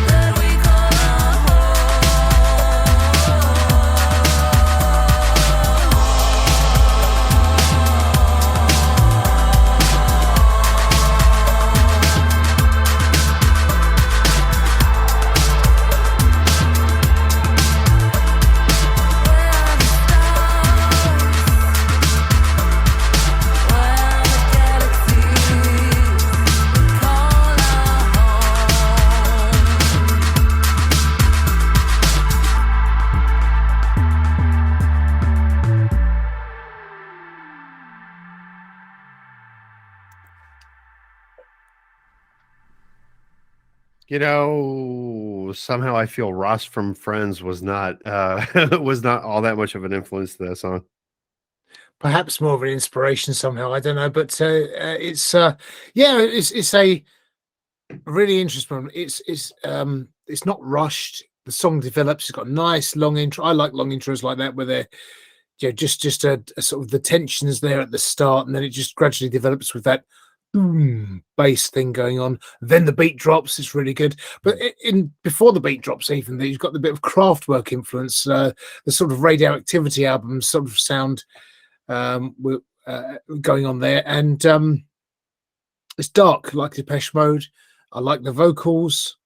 That we call our
You know, somehow I feel Ross from Friends was not was not all that much of an influence to that song.
Perhaps more of an inspiration somehow. I don't know, but it's yeah, it's a really interesting one. It's not rushed. The song develops. It's got a nice long intro. I like long intros like that, where they're just a sort of the tensions there at the start, and then it just gradually develops with that boom bass thing going on. Then the beat drops. It's really good. But in before the beat drops, even you've got the bit of Kraftwerk influence, the sort of Radioactivity album sort of sound going on there, and it's dark like Depeche Mode. I like the vocals.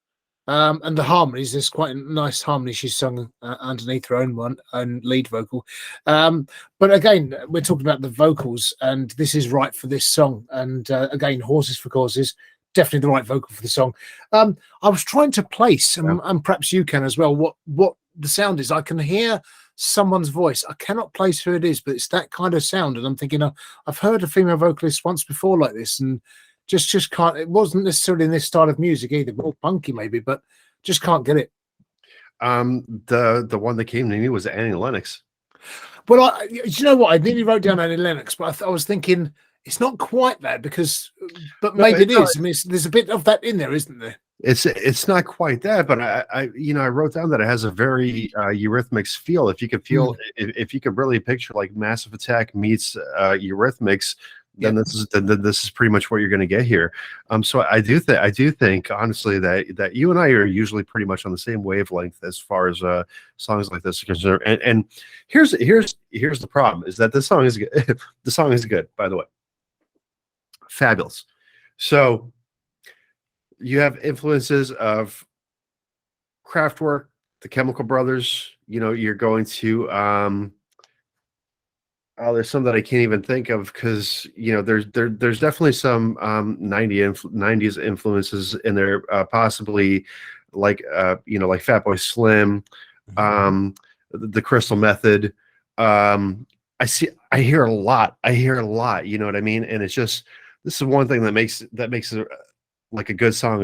And the harmonies, there's quite a nice harmony she's sung underneath her own lead vocal. But again, we're talking about the vocals, and this is right for this song. And again, Horses for Courses, definitely the right vocal for the song. I was trying to place, and perhaps you can as well, what the sound is. I can hear someone's voice. I cannot place who it is, but it's that kind of sound. And I'm thinking, I've heard a female vocalist once before like this, and just can't. It wasn't necessarily in this style of music either, more punky maybe, but just can't get it.
The one that came to me was Annie Lennox.
Well, you know what? I nearly wrote down Annie Lennox, but I was thinking it's not quite that but maybe it is. I mean, there's a bit of that in there, isn't there?
It's not quite that, but I wrote down that it has a very Eurythmics feel. If you could feel, if you could really picture like Massive Attack meets Eurythmics, then this is pretty much what you're going to get here. So I do think honestly that you and I are usually pretty much on the same wavelength as far as songs like this are concerned. And here's the problem is that the song is good. The song is good, by the way. Fabulous. So you have influences of Kraftwerk, the Chemical Brothers. You know, you're going to there's some that I can't even think of because there's definitely some 90s influences in there, possibly like like Fatboy Slim, the Crystal Method. I hear a lot. You know what I mean? And it's just, this is one thing that makes it like a good song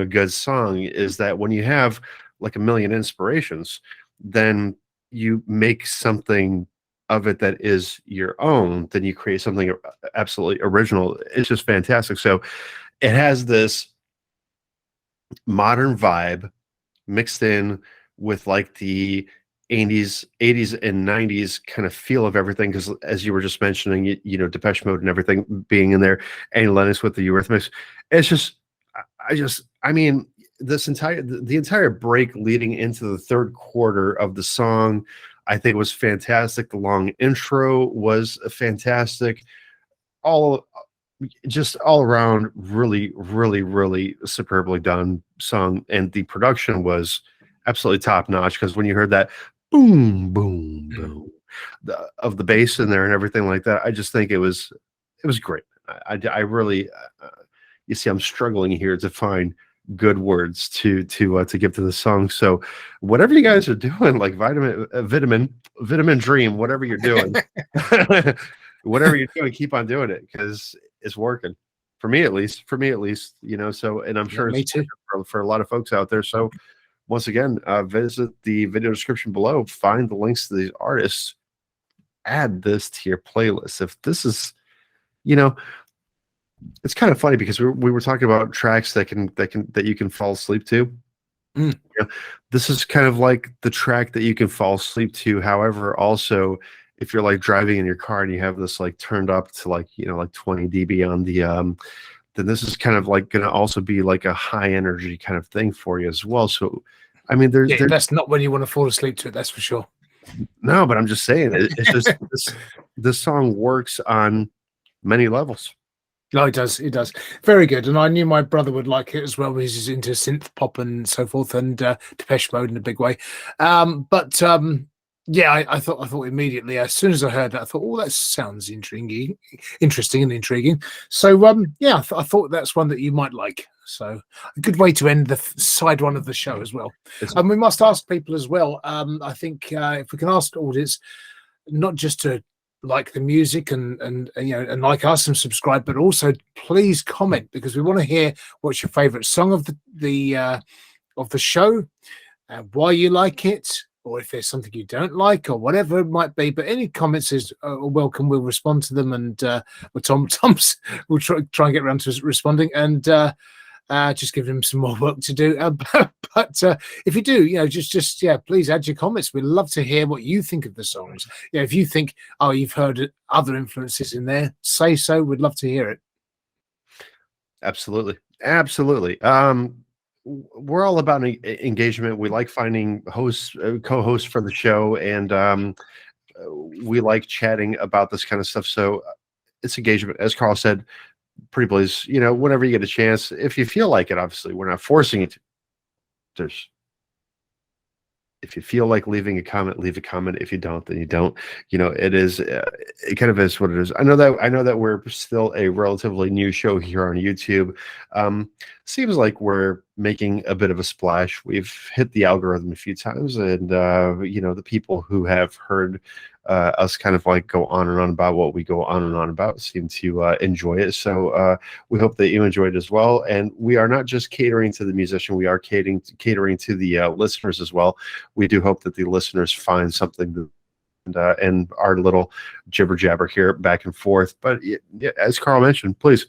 is that when you have like a million inspirations, then you make something of it that is your own, then you create something absolutely original. It's just fantastic. So it has this modern vibe mixed in with like the 80s and 90s kind of feel of everything, because as you were just mentioning, Depeche Mode and everything being in there, and Lennox with the Eurythmics. It's just I mean, the entire break leading into the third quarter of the song, I think, was fantastic. The long intro was fantastic. Just all around really, really, really superbly done song, and the production was absolutely top notch, because when you heard that boom, boom, boom of the bass in there and everything like that, I just think it was great. I really, you see, I'm struggling here to find good words to give to the song. So whatever you guys are doing, like vitamin dream, whatever you're doing, whatever you're doing, keep on doing it, because it's working for me at least. So, and I'm sure
me
it's
too.
for a lot of folks out there. So once again, visit the video description below, find the links to these artists, add this to your playlist. If this is, it's kind of funny, because we were talking about tracks that you can fall asleep to. This is kind of like the track that you can fall asleep to. However, also, if you're like driving in your car and you have this like turned up to like 20 dB on the then this is kind of like going to also be like a high energy kind of thing for you as well. So I mean, there's
that's not when you want to fall asleep to it, that's for sure.
No, but I'm just saying, it's just this song works on many levels.
No, it does. It does. Very good. And I knew my brother would like it as well, because he's into synth pop and so forth, and Depeche Mode in a big way. Yeah, I thought immediately, as soon as I heard that, I thought, oh, that sounds interesting and intriguing. So yeah, I thought that's one that you might like. So a good way to end the side one of the show as well. And we must ask people as well. I think if we can ask the audience, not just to like the music and like us and subscribe, but also please comment, because we want to hear what's your favorite song of the show, why you like it, or if there's something you don't like, or whatever it might be. But any comments is welcome. We'll respond to them, and Tom's we'll try and get around to responding, and just give him some more work to do. But if you do, just please add your comments. We'd love to hear what you think of the songs. If you think, oh, you've heard other influences in there, say so. We'd love to hear it.
Absolutely. We're all about engagement. We like finding co-hosts for the show, and we like chatting about this kind of stuff. So it's engagement, as Carl said. Pretty please, whenever you get a chance, if you feel like it. Obviously, we're not forcing you to. If you feel like leaving a comment, leave a comment. If you don't, then you don't. It is. It kind of is what it is. I know that we're still a relatively new show here on YouTube. Seems like we're making a bit of a splash. We've hit the algorithm a few times, and the people who have heard us kind of like go on and on about what we go on and on about seem to enjoy it. So we hope that you enjoyed it as well. And we are not just catering to the musician, we are catering to the listeners as well. We do hope that the listeners find something and our little jibber jabber here back and forth. But as Carl mentioned, please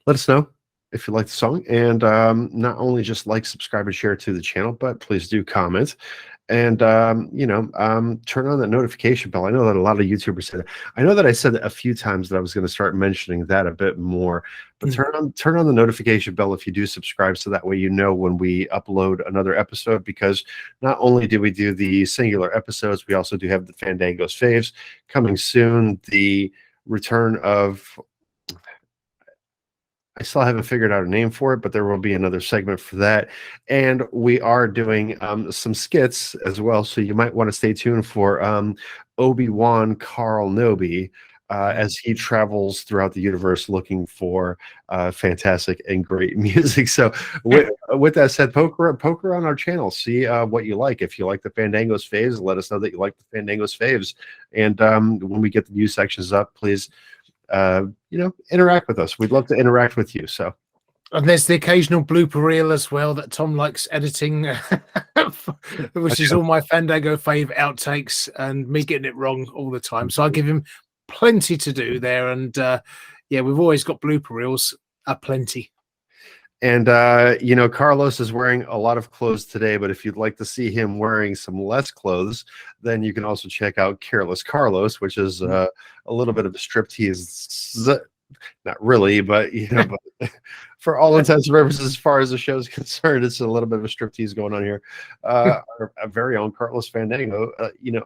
let us know if you like the song, and not only just like, subscribe, and share to the channel, but please do comment. And turn on that notification bell. I know that a lot of YouTubers said it. I know that I said a few times that I was going to start mentioning that a bit more, but turn on the notification bell if you do subscribe, so that way you know when we upload another episode. Because not only do we do the singular episodes, we also do have the Fandango's Faves coming soon. The return of, I still haven't figured out a name for it, but there will be another segment for that. And we are doing some skits as well, so you might want to stay tuned for Obi-Wan Carl Nobi as he travels throughout the universe looking for fantastic and great music. So with that said, poke around our channel, see what you like. If you like the Fandango's Faves, let us know that you like the Fandango's Faves. And when we get the new sections up, please interact with us. We'd love to interact with you. So,
and there's the occasional blooper reel as well that Tom likes editing, which is all my Fandango Fave outtakes and me getting it wrong all the time. So I give him plenty to do there, and we've always got blooper reels aplenty.
And Carlos is wearing a lot of clothes today, but if you'd like to see him wearing some less clothes, then you can also check out Careless Carlos, which is a little bit of a striptease. Not really, but but for all intents and purposes, as far as the show is concerned, it's a little bit of a striptease going on here. Our very own Carlos Fandango,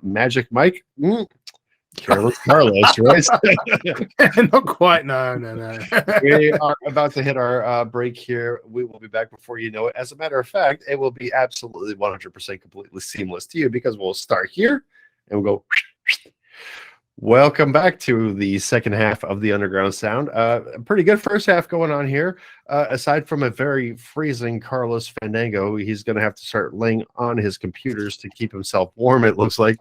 Magic Mike. Careless Carlos, right?
Not quite. No.
We are about to hit our break here. We will be back before you know it. As a matter of fact, it will be absolutely 100% completely seamless to you because we'll start here and we'll go. Welcome back to the second half of the Underground Sound. A pretty good first half going on here. Aside from a very freezing Carlos Fandango, he's going to have to start laying on his computers to keep himself warm, it looks like.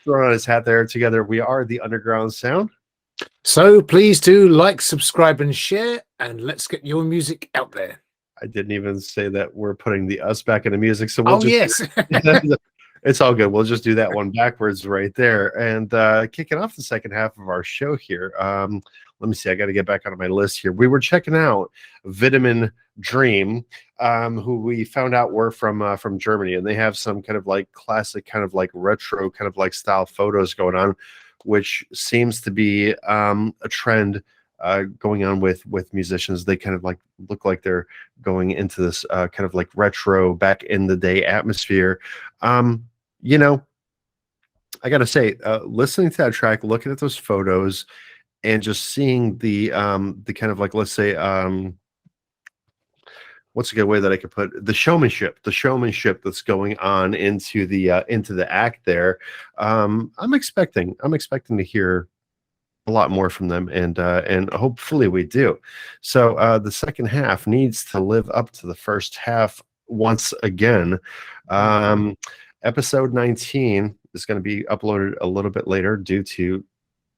Throwing on his hat there. Together we are the Underground Sound.
So please do like, subscribe, and share, and let's get your music out there.
I didn't even say that we're putting the us back into music, so
yes.
It's all good. We'll just do that one backwards right there. And kicking off the second half of our show here. Let me see. I got to get back onto my list here. We were checking out Vitamin Dream, who we found out were from Germany, and they have some kind of like classic, kind of like retro, kind of like style photos going on, which seems to be a trend going on with musicians. They kind of like look like they're going into this kind of like retro back in the day atmosphere. I gotta say, listening to that track, looking at those photos, and just seeing the kind of like, let's say, what's a good way that I could put the showmanship that's going on into the act there. I'm expecting to hear a lot more from them, and hopefully we do. So the second half needs to live up to the first half once again. Episode 19 is going to be uploaded a little bit later due to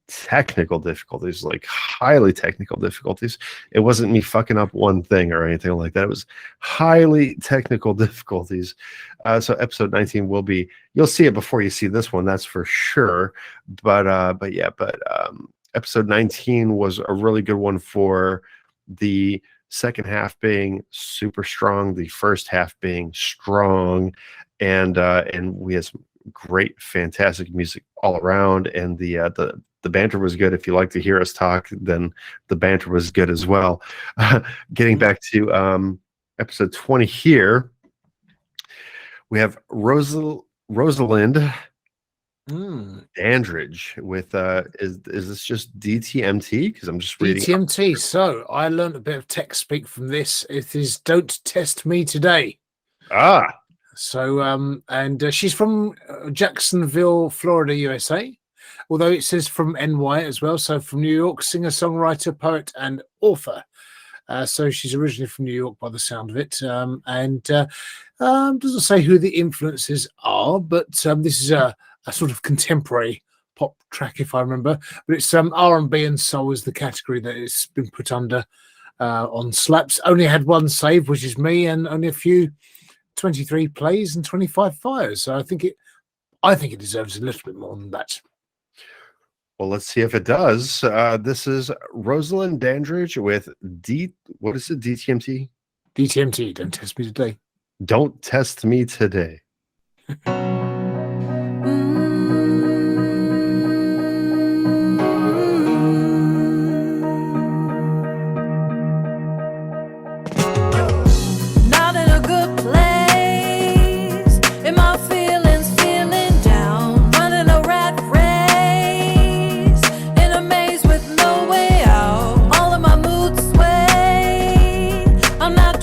technical difficulties, like highly technical difficulties. It wasn't me fucking up one thing or anything like that. It was highly technical difficulties. So episode 19 will be, you'll see it before you see this one, that's for sure. But episode 19 was a really good one for the second half being super strong, the first half being strong, and we had some great, fantastic music all around, and the banter was good. If you like to hear us talk, then the banter was good as well. Getting back to episode 20 here, we have Rosalind Dandridge with is this just DTMT? Because I'm just reading
DTMT. So I learned a bit of tech speak from this. It is "Don't Test Me Today." So and she's from Jacksonville, Florida, USA. Although it says from NY as well, so from New York, singer, songwriter, poet, and author. So she's originally from New York by the sound of it, and doesn't say who the influences are, but this is a sort of contemporary pop track, if I remember. But it's R&B and soul is the category that it's been put under on Slaps. Only had one save, which is me, and only a few 23 plays and 25 fires. So I think it deserves a little bit more than that.
Well, let's see if it does. This is Rosalind Dandridge with what is it? DTMT?
DTMT, Don't Test Me Today.
Don't Test Me Today.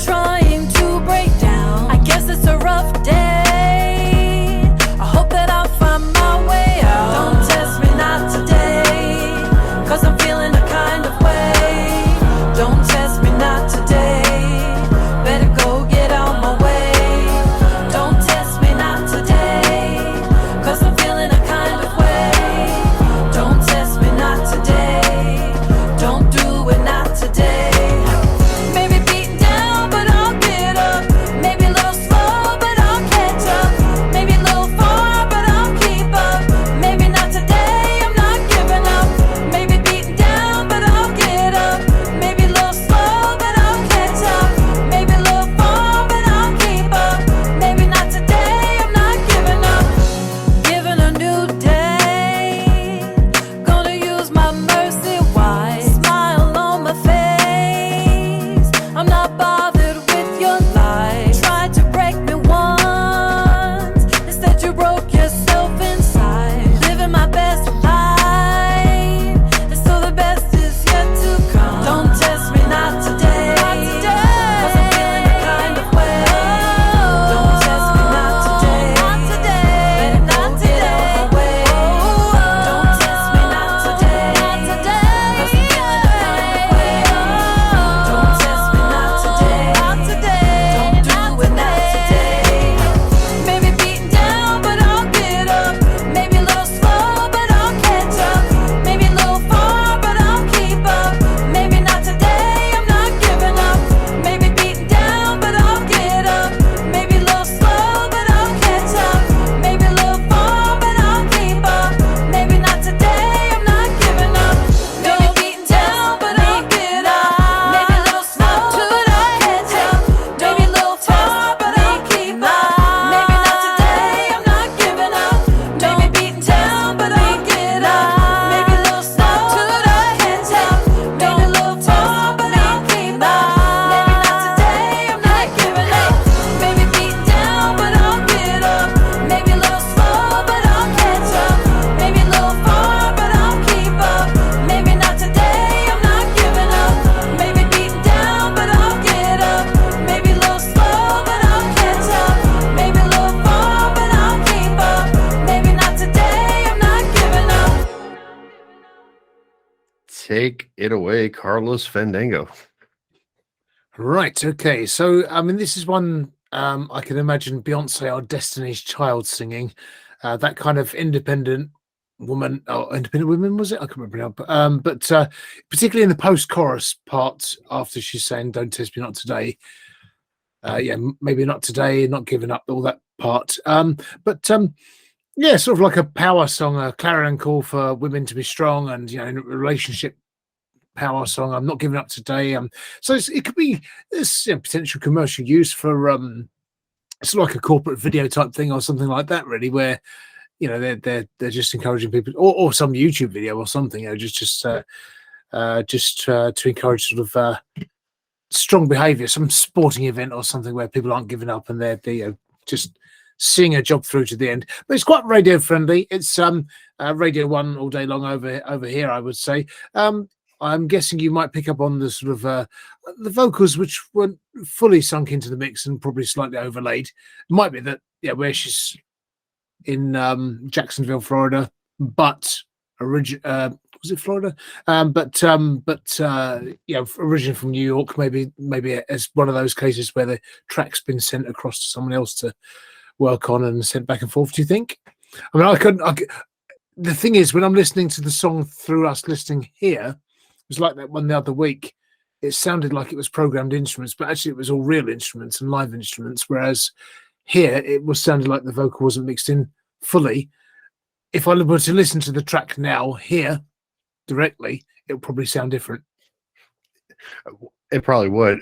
Trying to break down. I guess it's a rough day.
Take it away, Carlos Fandango.
Right. Okay. So, I mean, this is one I can imagine Beyonce, our Destiny's Child, singing. That kind of independent woman, or independent women, was it? I can't remember now. But particularly in the post-chorus part, after she's saying "Don't test me not today." Yeah, maybe not today, not giving up, all that part. Yeah, sort of like a power song, a clarion call for women to be strong, and in a relationship power song. I'm not giving up today. So it could be this potential commercial use for it's like a corporate video type thing or something like that, really, where they're just encouraging people, or some YouTube video or something, just to encourage sort of strong behavior, some sporting event or something where people aren't giving up and they're just seeing a job through to the end. But it's quite radio friendly. It's Radio 1 all day long over here, I would say. I'm guessing you might pick up on the sort of the vocals, which weren't fully sunk into the mix and probably slightly overlaid. It might be that where she's in Jacksonville, Florida, but was it Florida? Originally from New York. Maybe it's one of those cases where the track's been sent across to someone else to work on and sent back and forth. Do you think? I mean, the thing is, when I'm listening to the song through us listening here, it was like that one the other week. It sounded like it was programmed instruments, but actually it was all real instruments and live instruments. Whereas here, it was sounded like the vocal wasn't mixed in fully. If I were to listen to the track now here directly, it would probably sound different.
It probably would.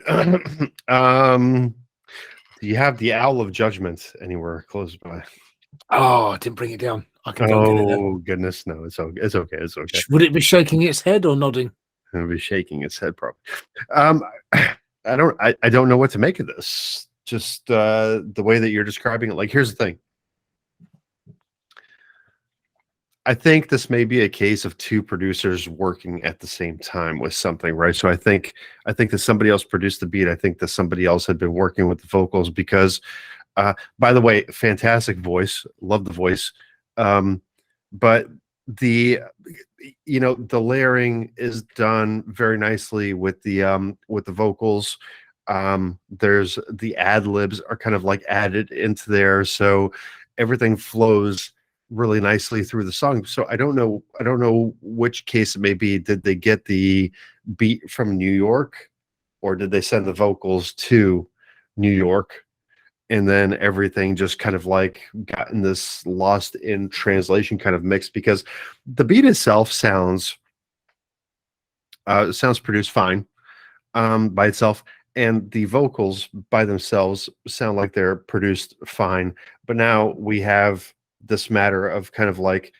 Do you have the Owl of Judgment anywhere close by?
Oh, I didn't bring it down. I can
Oh goodness, no, it's okay. It's okay. It's okay.
Would it be shaking its head or nodding?
It would be shaking its head, probably. I don't know what to make of this. Just the way that you're describing it. Like, here's the thing. I think this may be a case of two producers working at the same time with something, right? So I think that somebody else produced the beat. I think that somebody else had been working with the vocals because, by the way, fantastic voice, love the voice, but the layering is done very nicely with the vocals. There's the ad libs are kind of like added into there, so everything flows really nicely through the song. So I don't know which case it may be. Did they get the beat from New York, or did they send the vocals to New York, and then everything just kind of like got in this lost in translation kind of mix? Because the beat itself sounds produced fine by itself, and the vocals by themselves sound like they're produced fine. But now we have this matter of kind of like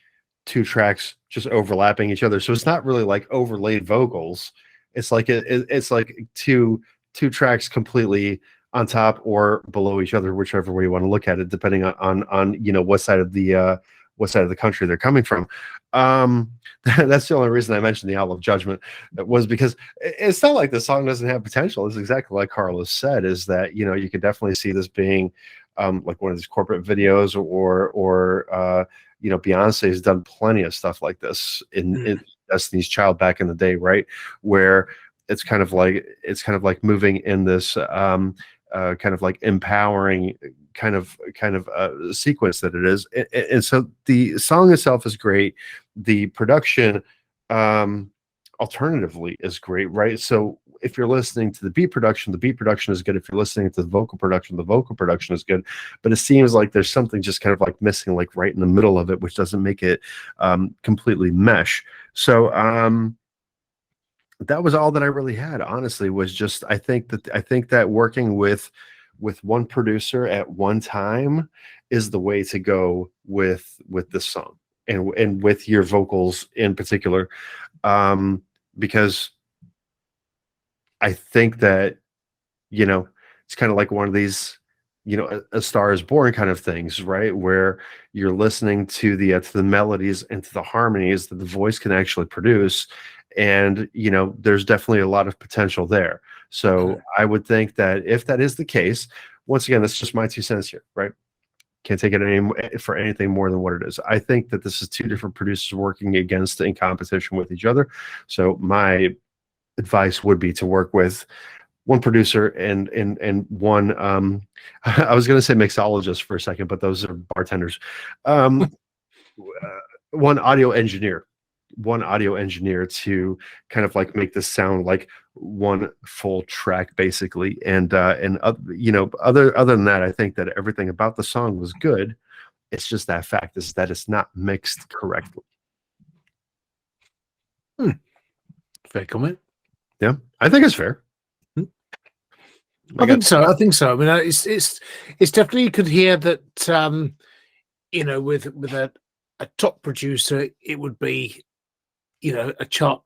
two tracks just overlapping each other. So it's not really like overlaid vocals. It's like it's like two tracks completely on top or below each other, whichever way you want to look at it, depending on what side of the country they're coming from. That's the only reason I mentioned the Owl of Judgment, was because it's not like the song doesn't have potential. It's exactly like Carlos said, is that you could definitely see this being like one of these corporate videos, or Beyonce has done plenty of stuff like this in Destiny's Child back in the day, right? Where it's kind of like moving in this kind of like empowering kind of sequence that it is. And so the song itself is great. The production alternatively is great, right? So if you're listening to the beat production is good. If you're listening to the vocal production is good. But it seems like there's something just kind of like missing, like right in the middle of it, which doesn't make it completely mesh. So that was all that I really had, honestly, was just I think that working with one producer at one time is the way to go with this song, and with your vocals in particular, because I think that it's kind of like one of these A Star Is Born kind of things, right? Where you're listening to the melodies and to the harmonies that the voice can actually produce. And, there's definitely a lot of potential there. So I would think that if that is the case, once again, that's just my 2 cents here, right? Can't take it for anything more than what it is. I think that this is two different producers working against in competition with each other. So my advice would be to work with one producer and one I was going to say mixologist for a second, but those are bartenders. One audio engineer to kind of like make this sound like one full track basically. And you know, other than that, I think that everything about the song was good. It's just that fact is that it's not mixed correctly.
Fair comment.
Yeah, I think it's fair.
I think so. I mean, it's definitely, you could hear that. You know, with a top producer, it would be, you know, a chart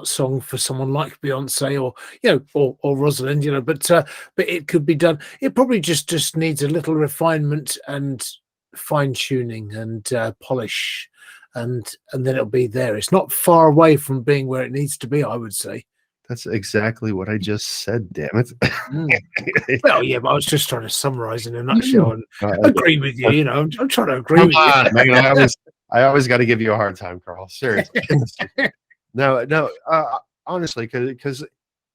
song for someone like Beyonce or, you know, or Rosalind, you know, but it could be done. It probably just needs a little refinement and fine tuning and polish, and then it'll be there. It's not far away from being where it needs to be, I would say.
That's exactly what I just said, damn it.
Well, yeah, but I was just trying to summarize in a nutshell and agree with you. You know, I'm trying to agree with you.
Man, I always got to give you a hard time, Carl. Seriously. No, honestly, because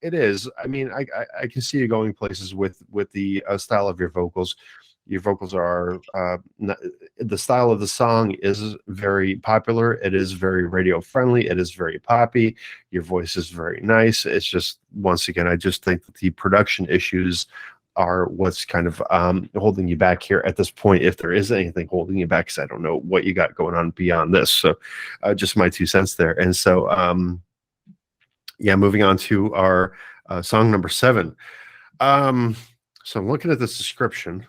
it is. I mean, I can see you going places with the style of your vocals. Your vocals are the style of the song is very popular. It is very radio friendly. It is very poppy. Your voice is very nice. It's just, once again, I just think that the production issues are what's kind of holding you back here at this point, if there is anything holding you back, because I don't know what you got going on beyond this. So just my 2 cents there. And so, yeah, moving on to our song number 7. So I'm looking at this description.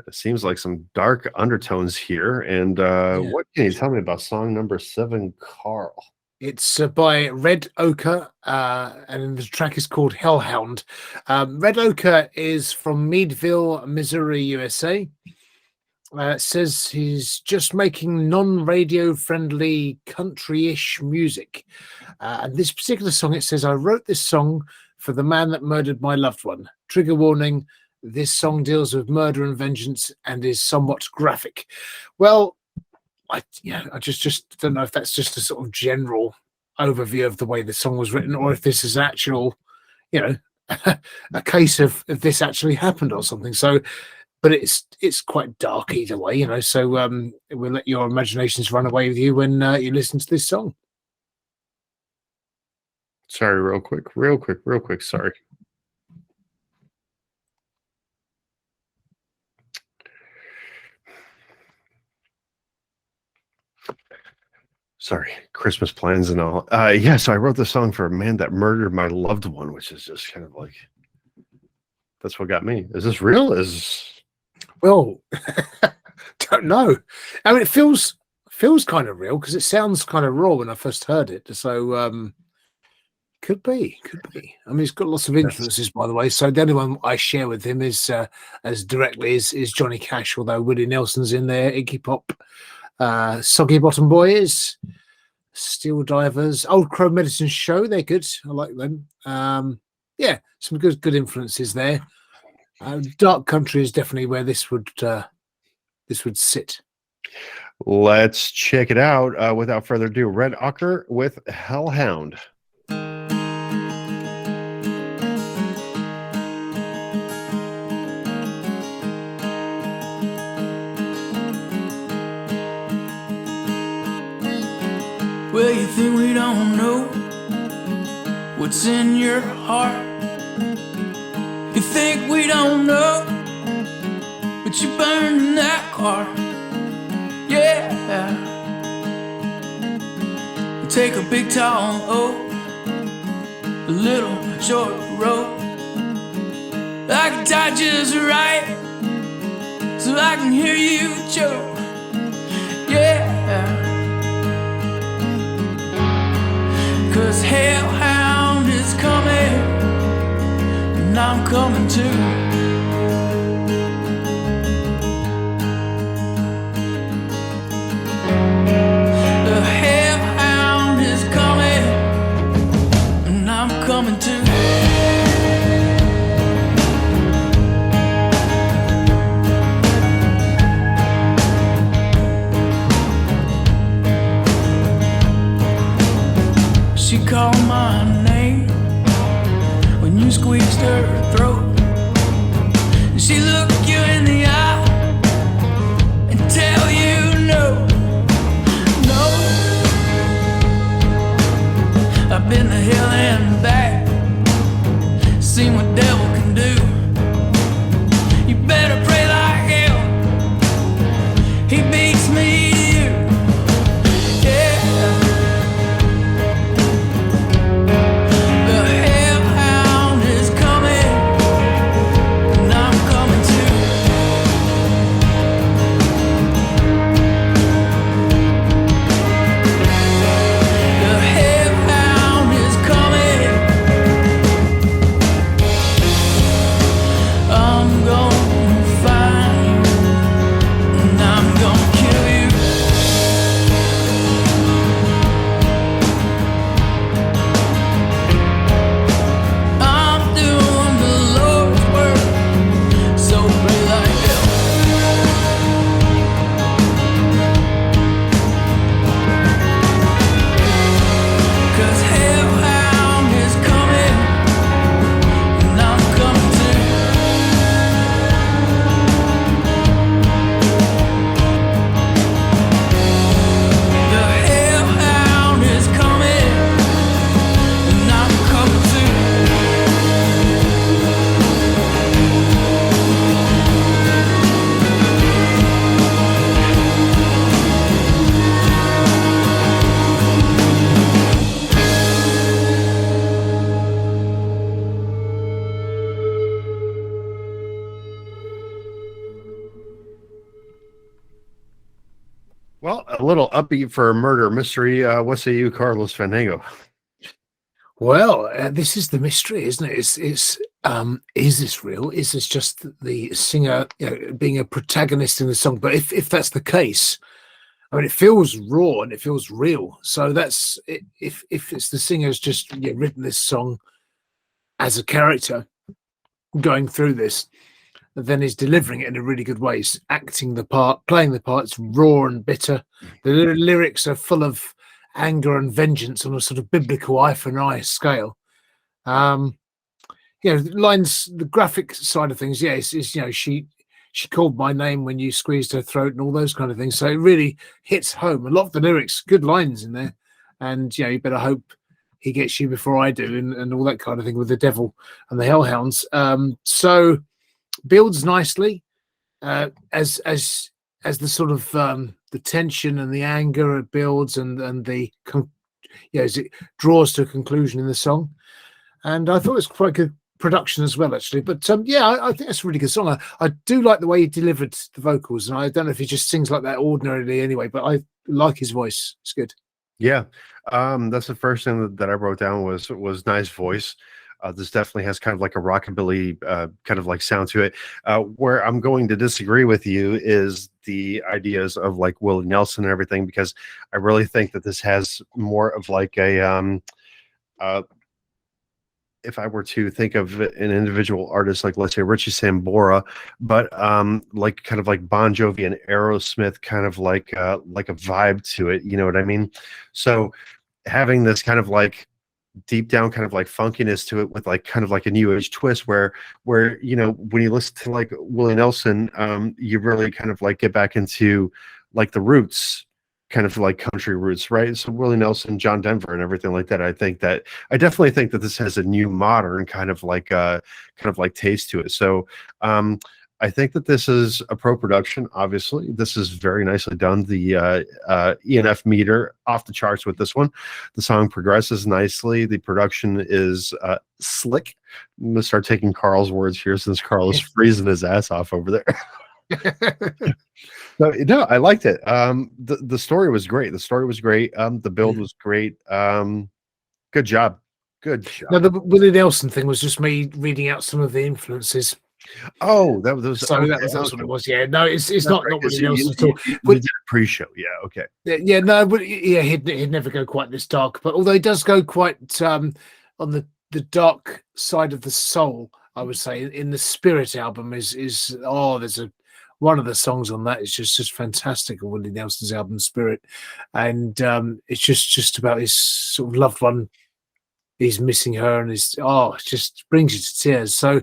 It seems like some dark undertones here. And what can you tell me about song number 7, Carl?
It's by Red Ochre, and the track is called Hellhound. Red Ochre is from Meadville, Missouri, USA. It says he's just making non-radio friendly country-ish music. And this particular song, it says, I wrote this song for the man that murdered my loved one. Trigger warning. This song deals with murder and vengeance and is somewhat graphic. Well, I just don't know if that's just a sort of general overview of the way the song was written, or if this is actual, you know, a case of if this actually happened or something. So, but it's quite dark either way, you know. So we'll let your imaginations run away with you when you listen to this song.
Sorry, real quick. Sorry. Sorry, Christmas plans and all. Yeah, so I wrote the song for a man that murdered my loved one, which is just kind of like, that's what got me. Is this real?
Well, don't know. I mean, it feels kind of real because it sounds kind of raw when I first heard it. So could be. I mean, he's got lots of influences, by the way. So the only one I share with him is as directly is Johnny Cash, although Willie Nelson's in there, Iggy Pop. Soggy Bottom Boys, Steel Divers, Old Crow Medicine Show, they're good. I like them. Yeah, some good influences there. Dark country is definitely where this would sit.
Let's check it out. Without further ado, Red Ochre with Hellhound.
Well, you think we don't know what's in your heart? You think we don't know, but you burned in that car. Yeah. You take a big tall oak, a little short rope. I can tie just right, so I can hear you choke. Yeah. 'Cause Hellhound is coming, and I'm coming too. The Hellhound is coming, and I'm coming too.
Well, a little upbeat for a murder mystery. What say you, Carlos Fandango?
Well, this is the mystery, isn't it? Is this real? Is this just the singer, being a protagonist in the song? But if that's the case, I mean, it feels raw and it feels real. So that's if it's the singer's just written this song as a character going through this, then he's delivering it in a really good way. He's acting the part, playing the part. It's raw and bitter. The lyrics are full of anger and vengeance on a sort of biblical eye for an eye scale. Lines, the graphic side of things, she called my name when you squeezed her throat and all those kind of things. So it really hits home. A lot of the lyrics, good lines in there. And, you better hope he gets you before I do, and all that kind of thing with the devil and the hellhounds. So builds nicely as the sort of the tension and the anger it builds, and as it draws to a conclusion in the song. And I thought it was quite good production as well, actually. But I think it's a really good song. I do like the way he delivered the vocals, and I don't know if he just sings like that ordinarily anyway, but I like his voice. It's good.
Yeah, that's the first thing that I wrote down was nice voice. This definitely has kind of like a rockabilly kind of like sound to it. Where I'm going to disagree with you is the ideas of like Willie Nelson and everything, because I really think that this has more of like a if I were to think of an individual artist, like let's say Richie Sambora, but like kind of like Bon Jovi and Aerosmith, kind of like a vibe to it. You know what I mean? So having this kind of like deep down kind of like funkiness to it with like kind of like a new age twist where when you listen to like Willie Nelson, you really kind of like get back into like the roots, kind of like country roots, right? So Willie Nelson, John Denver, and everything like that. I definitely think that this has a new modern kind of like taste to it. So I think that this is a pro production. Obviously, this is very nicely done. The ENF meter off the charts with this one. The song progresses nicely. The production is slick. I'm gonna start taking Carl's words here since Carl is freezing his ass off over there. No, I liked it. The story was great. The build was great. Good job. Good job.
Now, the Willie Nelson thing was just me reading out some of the influences.
Oh, that was
that's what it was. Yeah, no, it's not Willie Nelson at all.
We did a pre-show. Yeah, okay.
Yeah, no, but yeah, he'd never go quite this dark. But although he does go quite on the dark side of the soul, I would say. In the Spirit album there's one of the songs on that is just fantastic on Willie Nelson's album Spirit, and it's just about his sort of loved one. He's missing her, and it just brings you to tears. So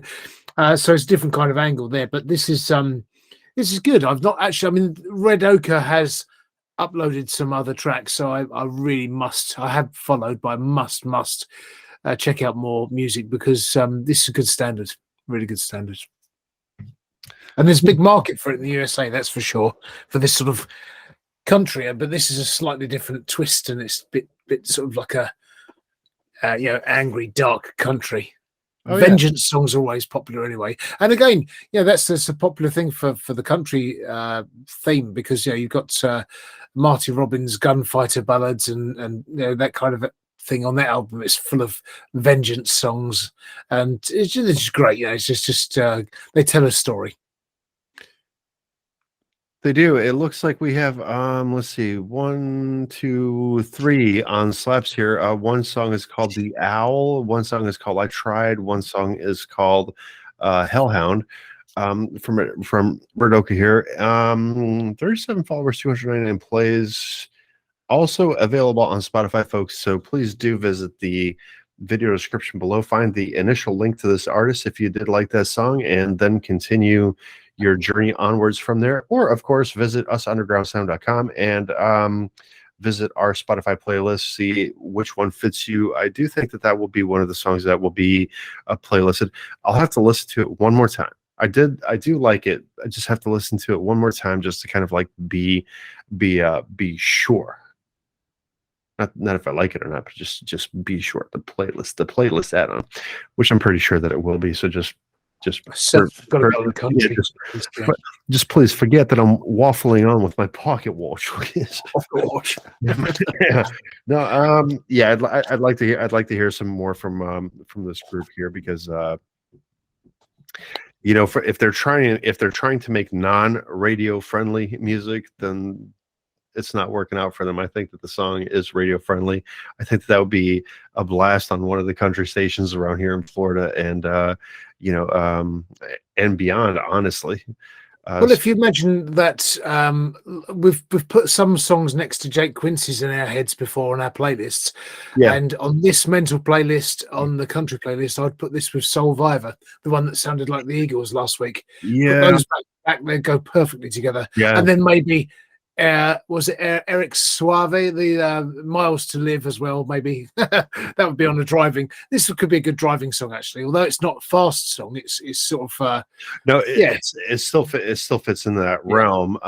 it's a different kind of angle there, but this is good. I've not actually. I mean, Red Ochre has uploaded some other tracks, so I really must. I have followed, but I must check out more music, because this is a good standard, really good standard. And there's a big market for it in the USA, that's for sure, for this sort of country. But this is a slightly different twist, and it's a bit sort of like a angry, dark country. Vengeance songs are always popular anyway. And again, that's a popular thing for the country theme, because you've got Marty Robbins' gunfighter ballads and that kind of thing on that album. It's full of vengeance songs, and it's just great. It's just they tell a story.
They do. It looks like we have let's see, 1, 2, 3 on slaps here. One song is called The Owl, one song is called I Tried, one song is called Hellhound, from Red Ochre here. 37 followers, 299 plays, also available on Spotify, folks. So please do visit the video description below, find the initial link to this artist if you did like that song, and then continue your journey onwards from there. Or of course visit usundergroundsound.com and visit our Spotify playlist, see which one fits you. I do think that will be one of the songs that will be playlisted. I'll have to listen to it one more time. I do like it. I just have to listen to it one more time just to kind of like be sure. Not if I like it or not, but just be sure. The playlist add-on, which I'm pretty sure that it will be. So just
So, got to go to the country.
Just please forget that I'm waffling on with my pocket watch.
Of course.
Yeah. No. Yeah. I'd like to hear. I'd like to hear some more from this group here because if they're trying to make non-radio friendly music, then it's not working out for them. I think that the song is radio friendly. I think that would be a blast on one of the country stations around here in Florida, and and beyond. Honestly,
well, if you imagine that we've put some songs next to Jake Quincy's in our heads before on our playlists, and on this mental playlist, on the country playlist, I'd put this with Soulvivor, the one that sounded like the Eagles last week.
Yeah,
put those back they go perfectly together.
Yeah,
and then maybe. Was it Eric Suave, the Miles to Live as well? Maybe that would be on the driving. This could be a good driving song, actually. Although it's not a fast song, it's sort of
it still fits in that realm.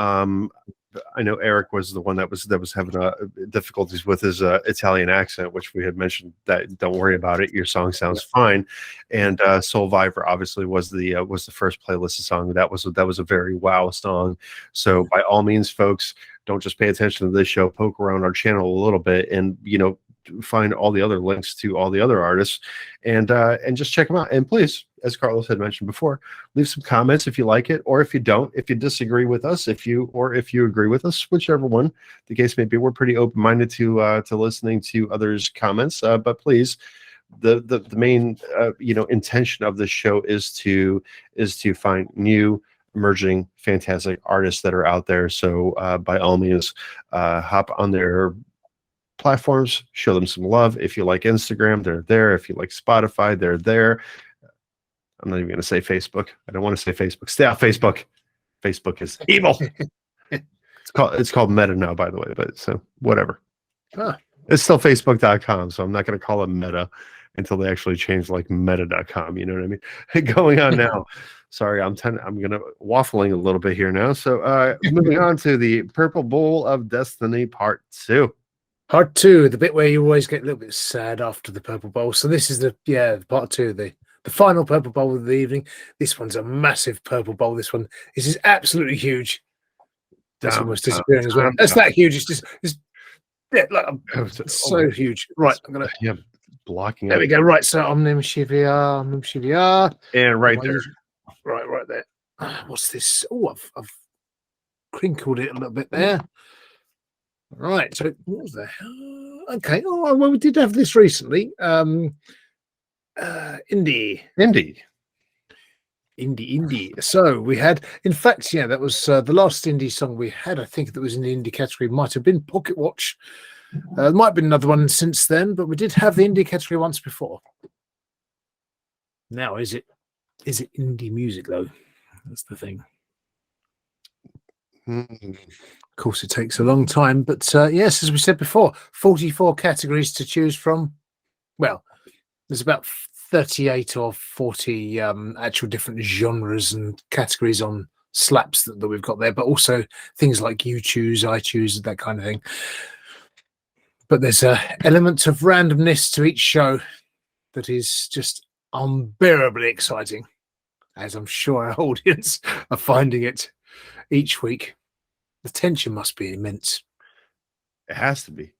I know Eric was the one that was having difficulties with his Italian accent, which we had mentioned. That don't worry about it. Your song sounds fine. And Soulvivor obviously was the first playlist song. That was a very wow song. So by all means, folks, don't just pay attention to this show. Poke around our channel a little bit, and find all the other links to all the other artists, and just check them out. And please, as Carlos had mentioned before, leave some comments if you like it, or if you don't, if you disagree with us, if you agree with us, whichever one the case may be. We're pretty open-minded to listening to others' comments, but please, the main intention of this show is to find new emerging fantastic artists that are out there. So by all means, hop on their platforms, show them some love. If you like Instagram, they're there. If you like Spotify, they're there. I'm not even going to say Facebook. I don't want to say Facebook. Stay off Facebook. Facebook is evil. It's called Meta now, by the way, but so whatever. It's still Facebook.com, so I'm not going to call it Meta until they actually change like meta.com. You know what I mean? Going on now. Sorry, I'm going to waffling a little bit here now. So moving on to the Purple Bowl of Destiny Part 2.
Part 2, the bit where you always get a little bit sad after the Purple Bowl. So this is the Part 2, the final Purple Bowl of the evening. This one's a massive Purple Bowl. This is absolutely huge. That's almost disappearing as well. That's that huge. It's so huge. Right, I'm gonna
blocking.
There we go. Right, so Omnim Shivia,
and right there.
Right there. What's this? Oh, I've crinkled it a little bit there. Right, so what was that? Okay. Oh, well, we did have this recently. Indie. So we had, in fact, that was the last indie song we had. I think that was in the indie category. Might have been Pocket Watch. There might have been another one since then, but we did have the indie category once before. Now, is it indie music though? That's the thing. Of course, it takes a long time, but yes, as we said before, 44 categories to choose from. Well, there's about 38 or 40 actual different genres and categories on slaps that we've got there, but also things like you choose, I choose, that kind of thing. But there's an element of randomness to each show that is just unbearably exciting, as I'm sure our audience are finding it each week. The tension must be immense.
It has to be.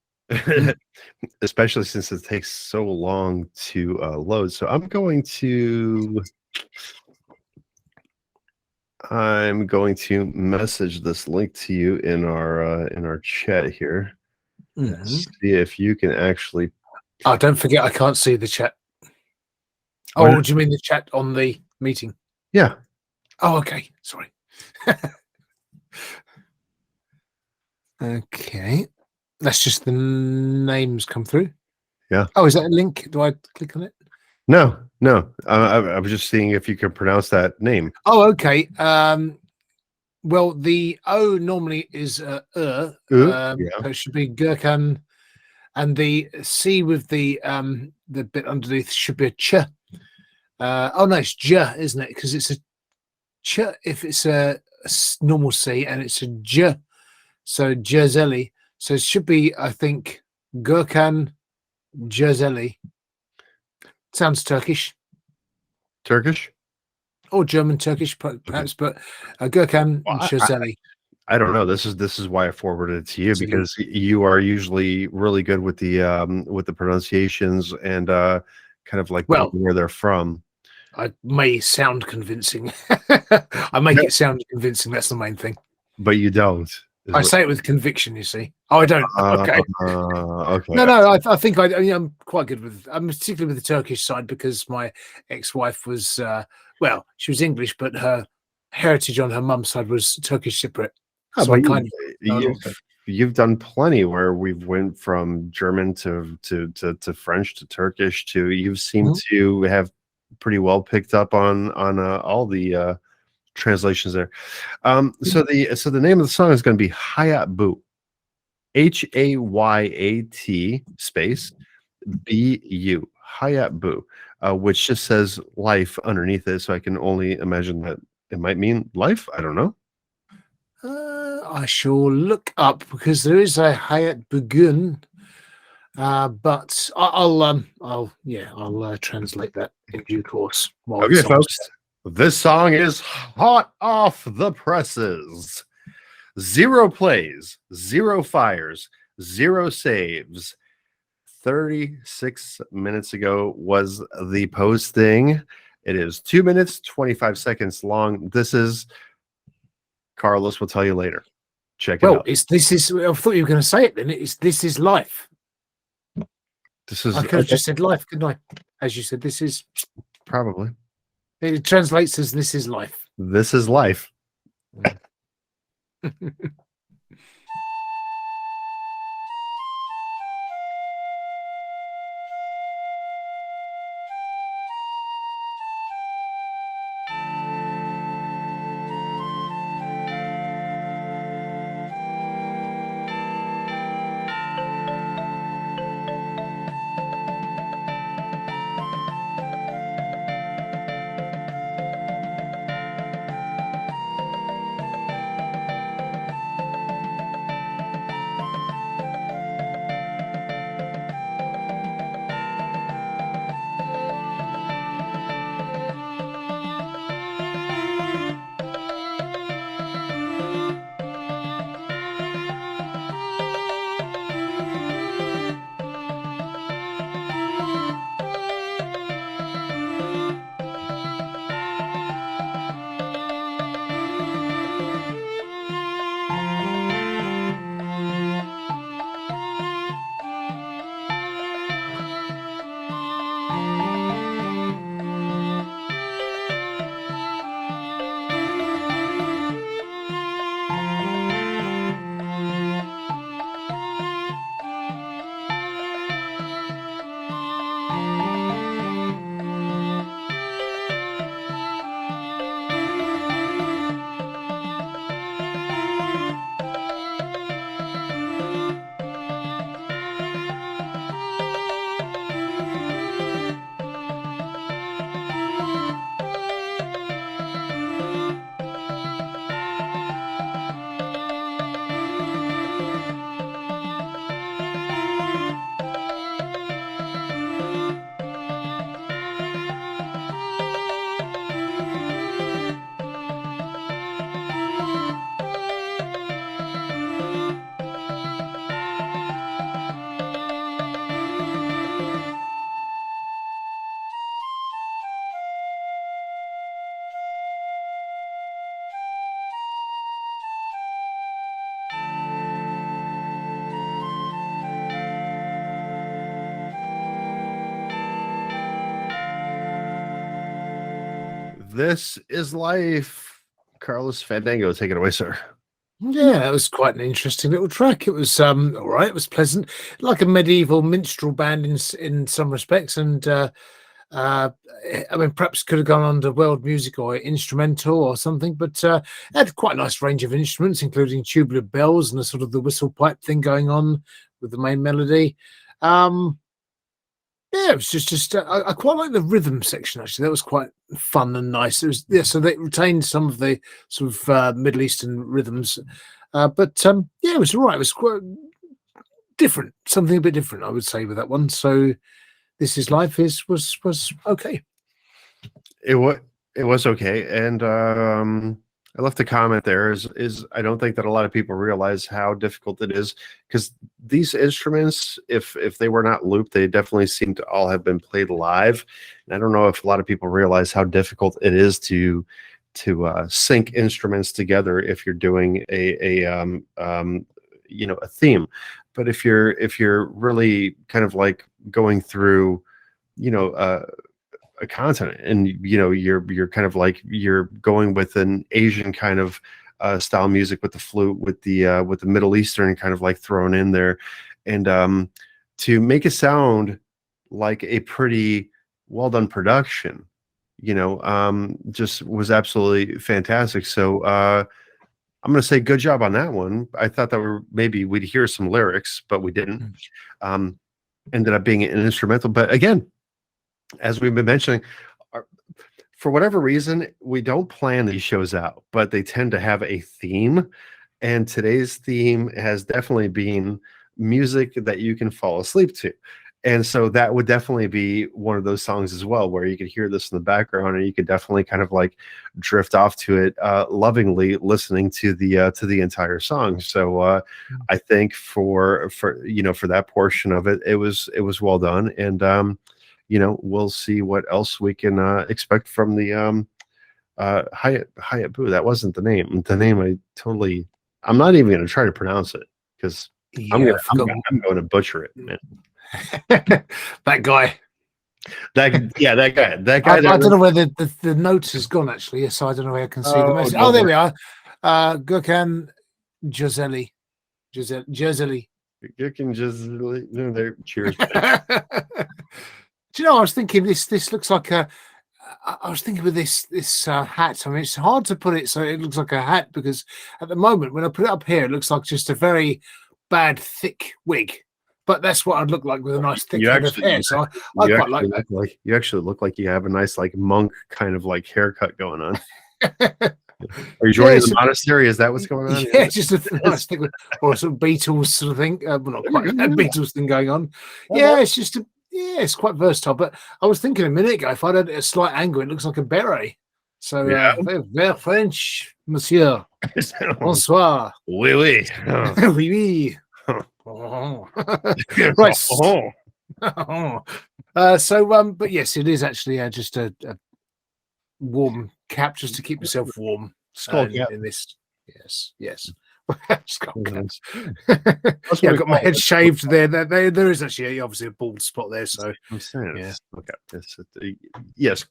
Especially since it takes so long to load. So I'm going to message this link to you in our chat here. See if you can actually.
Oh, don't forget, I can't see the chat. Oh, do you mean the chat on the meeting?
Yeah.
Oh, okay. Sorry. Okay. That's just the names come through.
Yeah.
Oh, is that a link? Do I click on it?
No. I was just seeing if you could pronounce that name.
Oh, okay. Well, the O normally is so it should be Gökhan, and the C with the bit underneath should be a ch. Oh no, it's j, isn't it? Because it's a ch if it's a normal C, and it's a j. So Çözeli. So it should be, I think, Gökhan Çözeli. Sounds Turkish.
Turkish?
or German, Turkish, perhaps, but Gökhan
Well,
Çözeli.
I don't know. This is why I forwarded it to you,
Absolutely.
because you are usually really good with the pronunciations and kind of like
Well,
where they're from.
I may sound convincing. I make it sound convincing. That's the main thing.
But you don't.
I say it with conviction. You see? Oh, I don't. Okay.
Okay.
No. I think I'm quite good with. I'm particularly with the Turkish side because my ex-wife was well, she was English, but her heritage on her mum's side was Turkish Cypriot. So I kind of
you've done plenty where we've went from German to French to Turkish to you've seemed to have pretty well picked up on all the translations there. So the name of the song is going to be Hayat Bu, Hayat space BU, Hayat Bu, which just says life underneath it. So I can only imagine that it might mean life. I don't know.
I shall look up because there is a Hayat Bugün, but I'll translate that in due course.
Okay, folks. This song is hot off the presses. 0 plays, 0 fires, 0 saves. 36 minutes ago was the posting. It is 2 minutes, 25 seconds long. This is Carlos will tell you later. Check it out.
This is. I thought you were going to say it then. This is life.
This is.
I could have just said life, couldn't I? As you said, this is
probably.
It translates as "this is life."
This is life. This is life. Carlos Fandango, take it away, sir.
Yeah, that was quite an interesting little track. It was all right. It was pleasant, like a medieval minstrel band in some respects, and I mean, perhaps could have gone under world music or instrumental or something, but had quite a nice range of instruments, including tubular bells and a sort of the whistle pipe thing going on with the main melody. Yeah, it was just I quite like the rhythm section, actually. That was quite fun and nice. It was, yeah, so they retained some of the sort of Middle Eastern rhythms, but yeah, it was all right. It was quite different, something a bit different, I would say, with that one. So This Is Life was okay.
It It was okay, and I left a comment there. Is I don't think that a lot of people realize how difficult it is, because these instruments, if they were not looped, they definitely seem to all have been played live. And I don't know if a lot of people realize how difficult it is to sync instruments together if you're doing a theme. But if you're really kind of like going through, a continent, and you're kind of like you're going with an Asian kind of style music with the flute, with the Middle Eastern kind of like thrown in there, and to make it sound like a pretty well done production, just was absolutely fantastic. So I'm going to say good job on that one. I thought that maybe we'd hear some lyrics, but we didn't. Ended up being an instrumental, but again, as we've been mentioning, for whatever reason, we don't plan these shows out, but they tend to have a theme. And today's theme has definitely been music that you can fall asleep to. And so that would definitely be one of those songs as well, where you could hear this in the background and you could definitely kind of like drift off to it, lovingly listening to the entire song. So I think for that portion of it, it was well done. And we'll see what else we can expect from the Hayat Boo. That wasn't the name. The name I'm not even going to try to pronounce it, because I'm going to butcher it, man.
That guy.
That guy.
I don't know where the note has gone, actually. Yes, I don't know where I can see the message. Oh, there we are. Gökhan Çözeli. Gökhan
Çözeli. No, there. Cheers.
Do you know, I was thinking this looks like I was thinking with this hat. I mean, it's hard to put it so it looks like a hat, because at the moment when I put it up here, it looks like just a very bad thick wig. But that's what I'd look like with a nice thick head of hair. So I quite like that.
You actually look like you have a nice like monk kind of like haircut going on. Are you joining the monastery? Is that what's going on?
Yeah, just a nice thing, or some Beatles sort of thing. Well, not quite a Beatles thing going on. Yeah, it's just it's quite versatile. But I was thinking a minute ago, if I had a slight angle, it looks like a beret. So, very French, monsieur. Bonsoir.
Oui, oui.
Oui, oui. Right. But yes, it is actually just a warm cap, just to keep yourself warm.
Skull cap.
In this. Yes. Skull cap. Yeah, I've got my head shaved there. There is actually obviously a bald spot there. So
I'm saying, yeah. Okay. Yes,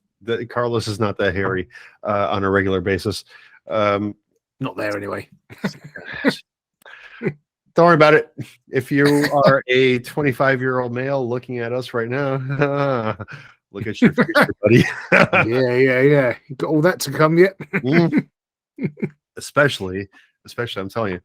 Carlos is not that hairy on a regular basis.
Not there anyway.
Don't worry about it. If you are a 25-year-old male looking at us right now, look at your future, buddy.
Yeah. You got all that to come yet?
Especially, I'm telling you,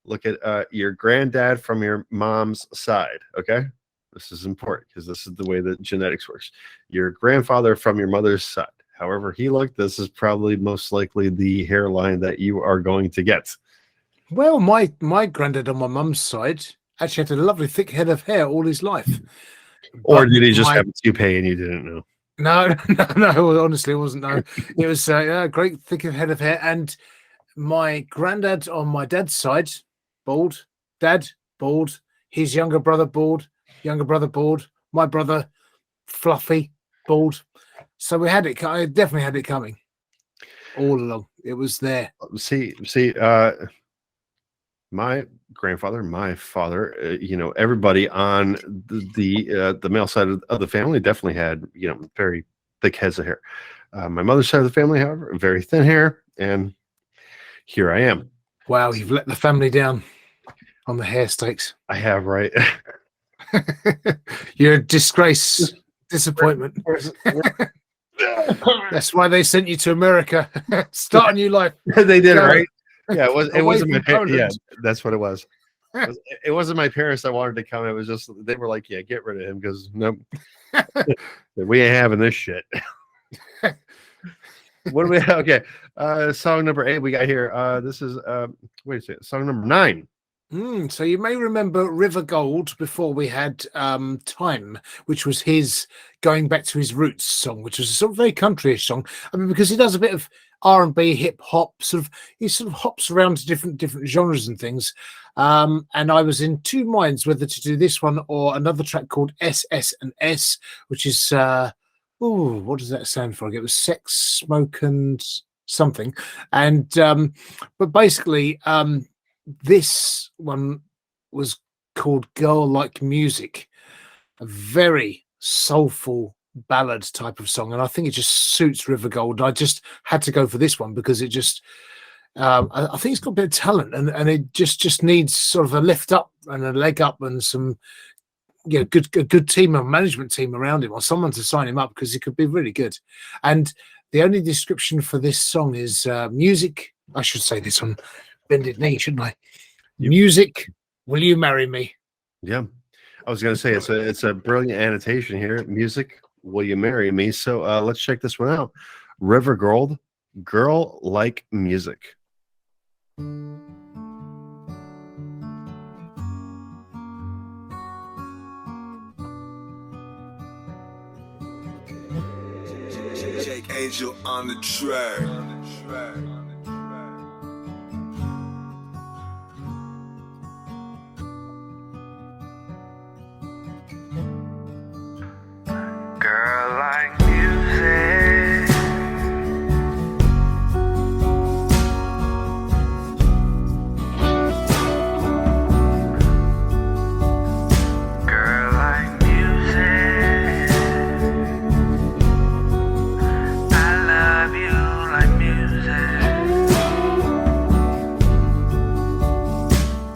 look at your granddad from your mom's side. Okay, this is important because this is the way that genetics works. Your grandfather from your mother's side, however he looked, this is probably most likely the hairline that you are going to get.
Well, my granddad on my mum's side actually had a lovely thick head of hair all his life.
Or did he just have a toupee and you didn't know?
No, honestly, it wasn't. No, it was a great thick head of hair. And my granddad on my dad's side, bald. Dad, bald. His younger brother, bald. Younger brother, bald. My brother, fluffy, bald. So we had it. I definitely had it coming all along. It was there.
See. My grandfather, my father, everybody on the male side of the family definitely had, very thick heads of hair. My mother's side of the family, however, very thin hair, and here I am.
Wow, you've let the family down on the hair stakes.
I have, right?
You're a disgrace, disappointment. That's why they sent you to America. Start a new life.
They did, right? Yeah, it wasn't my parents. Yeah, that's what it was. It wasn't my parents that wanted to come. It was just they were like, "Yeah, get rid of him," because nope, we ain't having this shit. What do we have? Okay, song number 8 we got here. This is wait a second, song number 9.
So you may remember River Gold before we had Time, which was his going back to his roots song, which was a sort of very countryish song. I mean, because he does a bit of R&B, hip hop, he sort of hops around to different genres and things. And I was in two minds whether to do this one or another track called SS and S, which is what does that stand for? It was sex, smoke, and something. And but basically, this one was called Girl Like Music, a very soulful ballad type of song, and I think it just suits River Gold. I just had to go for this one because it just I think it's got a bit of talent, and it just needs sort of a lift up and a leg up and some a good team, a management team around him, or someone to sign him up, because he could be really good. And the only description for this song is music. I should say this on bended knee, shouldn't I?
Yep.
Music, will you marry me?
Yeah, I was going to say it's a brilliant annotation here. Music, will you marry me? So let's check this one out. River Gold, Girl Like Music.
Jake Angel on the track.
Girl like music. Girl like music. I love you like music.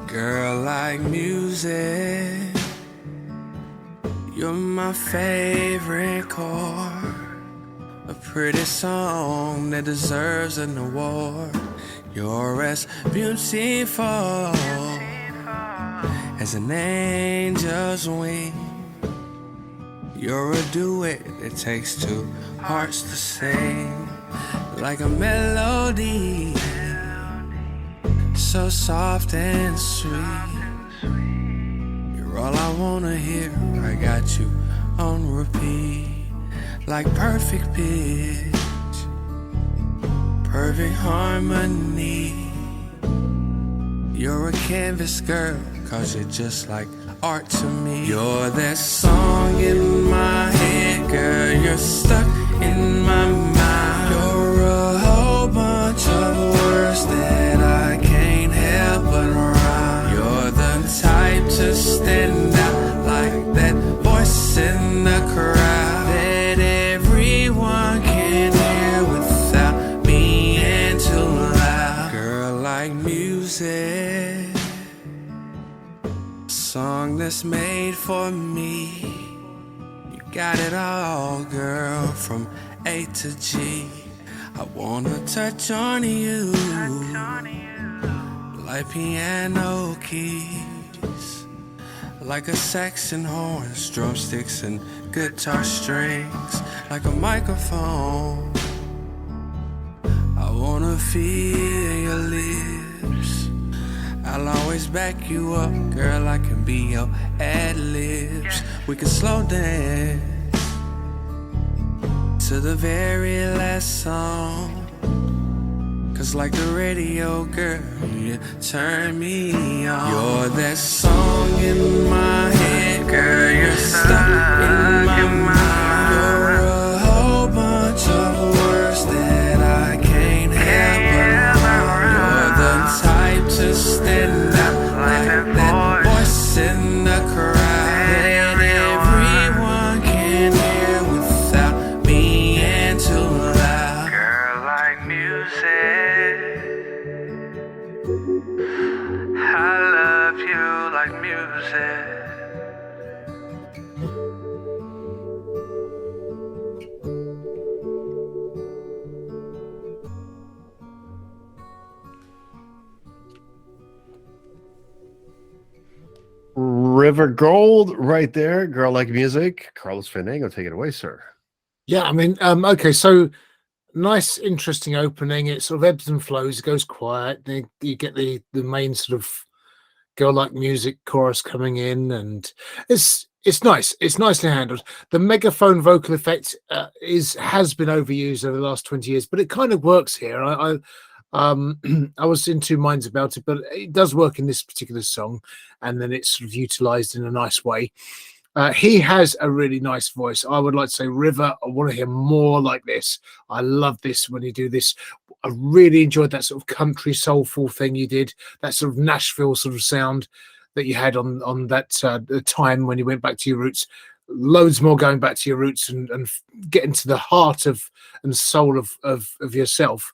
Girl like music. You're my favorite chord, a pretty song that deserves an award. You're as beautiful as an angel's wing. You're a duet that takes two hearts to sing, like a melody so soft and sweet. All I wanna hear, I got you on repeat, like perfect pitch, perfect harmony. You're a canvas girl, 'cause you're just like art to me. You're that song in my head, girl, you're stuck in my mind. You're a whole bunch of words that I can't help but rhyme. You're the type to stand out like that voice in the crowd that everyone can hear without being too loud. Girl like music, a song that's made for me. You got it all, girl, from A to G. I wanna touch on you like piano keys, like a saxon horns, drumsticks, and guitar strings, like a microphone. I wanna feel your lips. I'll always back you up, girl, I can be your ad-libs. We can slow dance to the very last song, 'cause like the radio, girl, you turn me on. You're that song in my head, girl, you're stuck in my mind. You're a whole bunch of words that I can't help but rhyme. You're the type to stand out like that voice in the crowd that everyone can hear without being too loud.
Girl like music. I love you like music.
River Gold right there. Girl Like Music. Carlos Fandango, take it away, sir.
Yeah, I mean, okay, so nice, interesting opening. It sort of ebbs and flows. It goes quiet. Then you get the main sort of Girl Like Music chorus coming in, and it's nice. It's nicely handled. The megaphone vocal effect has been overused over the last 20 years, but it kind of works here. I I was in two minds about it, but it does work in this particular song, and then it's sort of utilized in a nice way. He has a really nice voice. I would like to say, River, I want to hear more like this. I love this when you do this. I really enjoyed that sort of country soulful thing you did, that sort of Nashville sort of sound that you had on that the time when you went back to your roots. Loads more going back to your roots and getting to the heart of and soul of yourself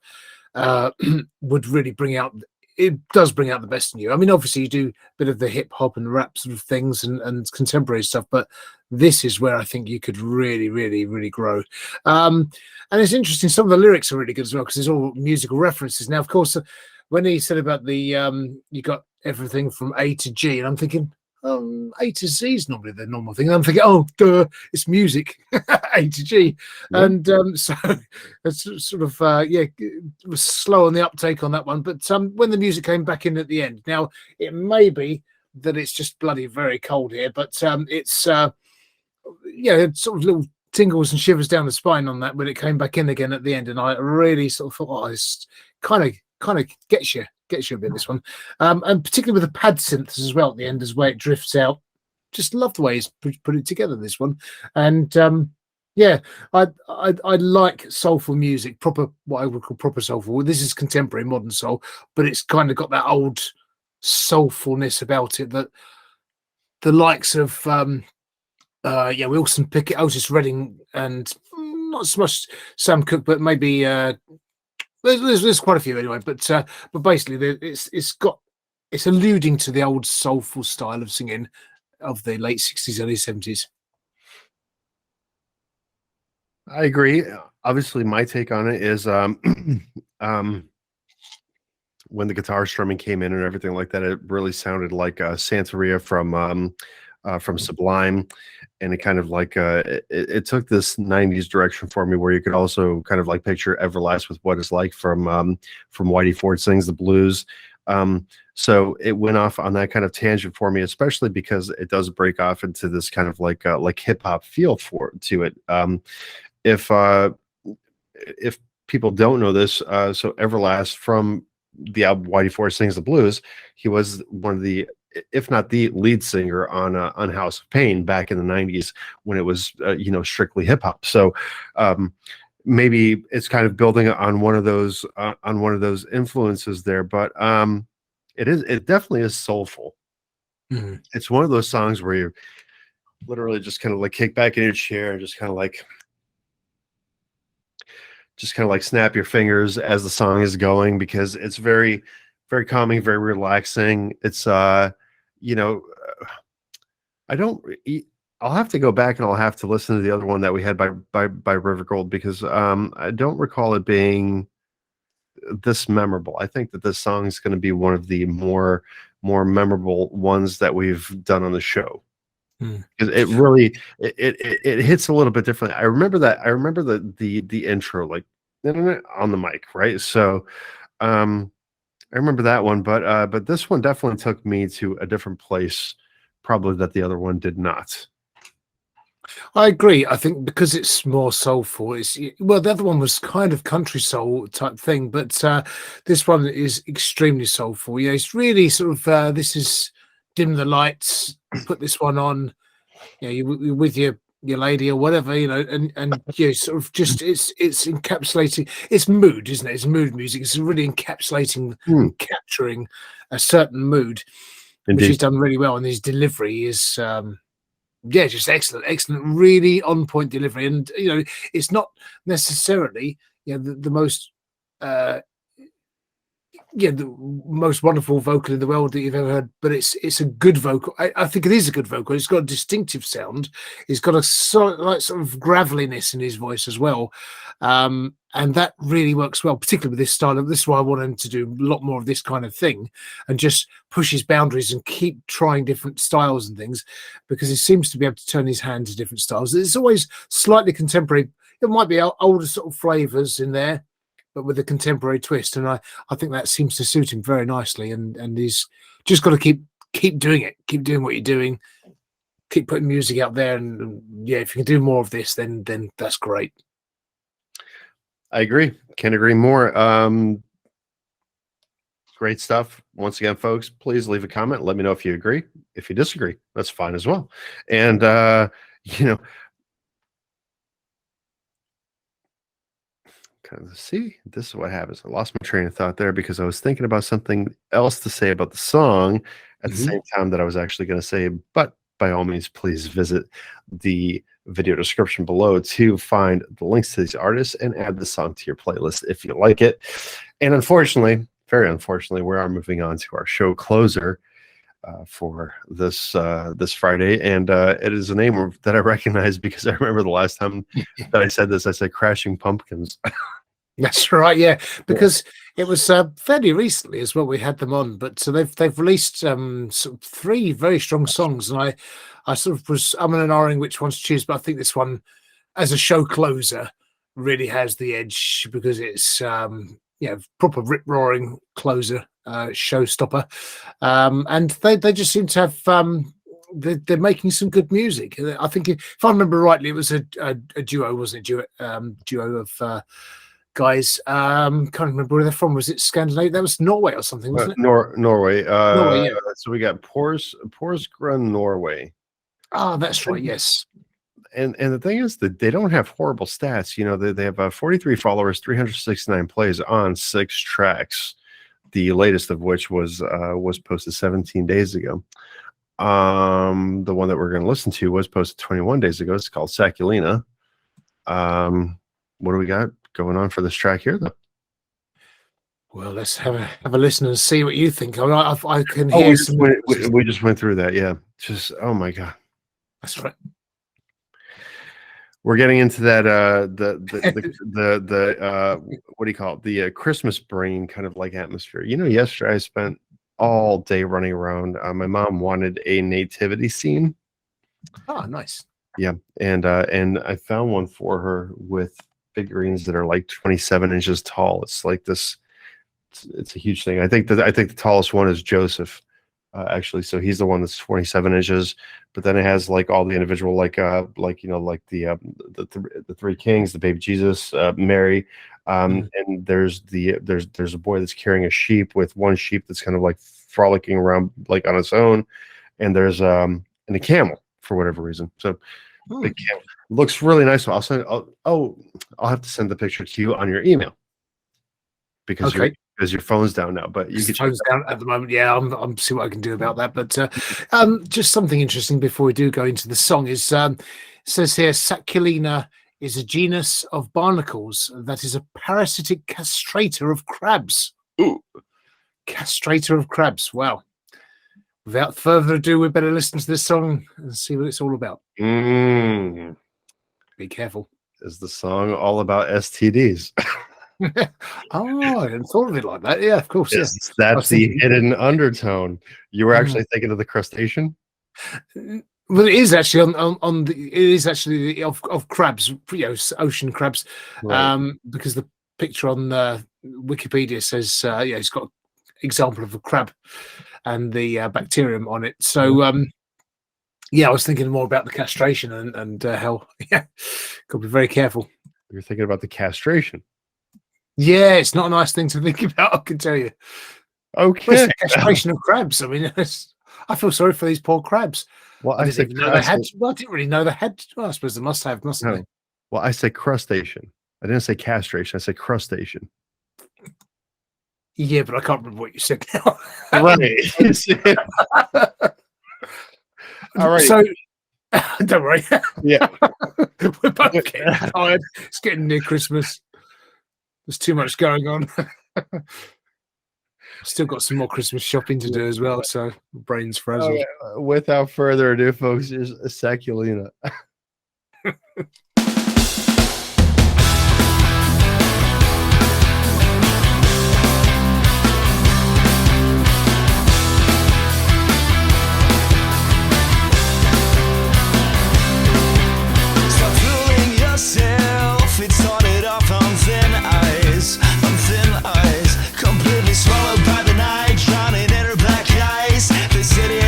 would really bring out. It does bring out the best in you. I mean, obviously you do a bit of the hip hop and rap sort of things and contemporary stuff, but this is where I think you could really, really, really grow. And it's interesting. Some of the lyrics are really good as well, because there's all musical references. Now, of course, when he said about the, you got everything from A to G, and I'm thinking, A to Z is normally the normal thing. And I'm thinking, oh, duh, it's music, A to G. Yeah. And so it's sort of, it was slow on the uptake on that one. But when the music came back in at the end, now it may be that it's just bloody very cold here, but it's, it's sort of little tingles and shivers down the spine on that when it came back in again at the end. And I really sort of thought, oh, it's kind of gets you a bit, this one, and particularly with the pad synths as well at the end, as where it drifts out. Just love the way he's put it together, this one. And I like soulful music, proper, what I would call proper soulful. This is contemporary modern soul, but it's kind of got that old soulfulness about it that the likes of Wilson Pickett, Otis Redding, and not so much Sam Cooke, but maybe there's quite a few anyway, but basically it's alluding to the old soulful style of singing of the late 60s, early 70s.
I agree. Obviously, my take on it is when the guitar strumming came in and everything like that, it really sounded like Santeria from Sublime, and it kind of like it took this 90s direction for me, where you could also kind of like picture Everlast with What It's Like from Whitey Ford Sings the Blues. So it went off on that kind of tangent for me, especially because it does break off into this kind of like hip hop feel to it. If people don't know this, so Everlast from the album Whitey Ford Sings the Blues, he was one of the, if not the lead singer on House of Pain back in the 90s, when it was strictly hip hop. So maybe it's kind of building on one of those influences there, but it definitely is soulful. Mm-hmm. It's one of those songs where you're literally just kind of like kick back in your chair and just kind of like snap your fingers as the song is going, because it's very, very calming, very relaxing. It's I'll have to go back and I'll have to listen to the other one that we had by River Gold, because I don't recall it being this memorable. I think that this song is going to be one of the more memorable ones that we've done on the show. Because it really it hits a little bit differently. I remember the intro, like on the mic, right? So I remember that one, but this one definitely took me to a different place, probably that the other one did not.
I agree. I think because it's more soulful. The other one was kind of country soul type thing, but this one is extremely soulful. Yeah, it's really sort of this is dim the lights, put this one on, you're with your lady or whatever, and sort of just it's encapsulating. It's mood, isn't it? It's mood music. It's really encapsulating, capturing a certain mood. Indeed. Which he's done really well, and his delivery is just excellent, really on point delivery. And it's not necessarily the most the most wonderful vocal in the world that you've ever heard, but it's a good vocal. I think it is a good vocal. It's got a distinctive sound. It's got a sort of graveliness in his voice as well, and that really works well, particularly with this style. This is why I want him to do a lot more of this kind of thing and just push his boundaries and keep trying different styles and things, because he seems to be able to turn his hand to different styles. It's always slightly contemporary. It might be older sort of flavors in there, but with a contemporary twist, and I think that seems to suit him very nicely. And he's just got to keep keep doing it. Keep doing what you're doing. Keep putting music out there, and yeah, if you can do more of this, then that's great.
I agree. Can't agree more. Great stuff. Once again, folks, please leave a comment. Let me know if you agree. If you disagree, that's fine as well. And you know, kind of see, this is what happens. I lost my train of thought there because I was thinking about something else to say about the song at the same time that I was actually going to say. But by all means, please visit the video description below to find the links to these artists and add the song to your playlist if you like it. And unfortunately, very unfortunately, we are moving on to our show closer for this this Friday, and it is a name that I recognize because I remember the last time that I said this. I said Crashing Pumpkins.
That's right, yeah, because it was fairly recently as well. We had them on, but so they've released sort of 3 very strong songs, and I sort of was and ahhing which one to choose, but I think this one, as a show closer, really has the edge because it's proper rip roaring closer, showstopper, and they just seem to have they're making some good music. I think if I remember rightly, it was a duo, wasn't it? Duo of guys. Can't remember where they're from. Was it Scandinavia? That was Norway or something, wasn't it?
Norway.
Norway, yeah.
So we got Porsgrunn, Norway.
Ah, that's right. Yes.
And the thing is that they don't have horrible stats. You know, they have 43 followers, 369 plays on 6 tracks. The latest of which was posted 17 days ago. The one that we're going to listen to was posted 21 days ago. It's called Sacculina. What do we got going on for this track here, though?
Well, let's have a listen and see what you think. I mean, I can hear
we just went through that. Yeah, just oh my god,
that's right.
We're getting into that the what do you call it? The Christmas brain kind of like atmosphere. You know, yesterday I spent all day running around. My mom wanted a nativity scene.
Oh, nice.
Yeah, and I found one for her with figurines that are like 27 inches tall. It's like this. It's a huge thing. I think the tallest one is Joseph. Actually, so he's the one that's 27 inches, but then it has like all the individual like the 3 kings, the baby Jesus, Mary, and there's a boy that's carrying a sheep with one sheep that's kind of like frolicking around like on its own, and there's and a camel for whatever reason. So the camel looks really nice. So I'll have to send the picture to you on your email because your phone's down now, but you can
phone's down at the moment. Yeah, I'm see what I can do about that. But just something interesting before we do go into the song is it says here Sacculina is a genus of barnacles that is a parasitic castrator of crabs.
Ooh.
Castrator of crabs. Wow. Without further ado, we better listen to this song and see what it's all about. Be careful.
Is the song all about STDs?
Oh, I hadn't thought of it like that. Yeah, of course.
Yes, that's the hidden undertone. You were actually thinking of the crustacean.
Well, it is actually on the. It is actually of crabs, ocean crabs,
Right.
because the picture on Wikipedia says, it's got an example of a crab and the bacterium on it. So, I was thinking more about the castration and how, got to be very careful.
You're thinking about the castration.
Yeah, it's not a nice thing to think about, I can tell you.
Okay.
Well, it's the castration of crabs. I mean, I feel sorry for these poor crabs.
Well,
I didn't really know they had. Well, I suppose they must have, mustn't they?
Well, I said crustacean. I didn't say castration. I said crustacean.
Yeah, but I can't remember what you said now.
Right. All right.
So, don't worry.
Yeah.
We're both getting tired. It's getting near Christmas. There's too much going on. Still got some more Christmas shopping to do as well, so brain's frozen.
Without further ado, folks, here's Sacculina.
Stop fooling yourself. It started off on thin ice, completely swallowed by the night, drowning in her black eyes. The city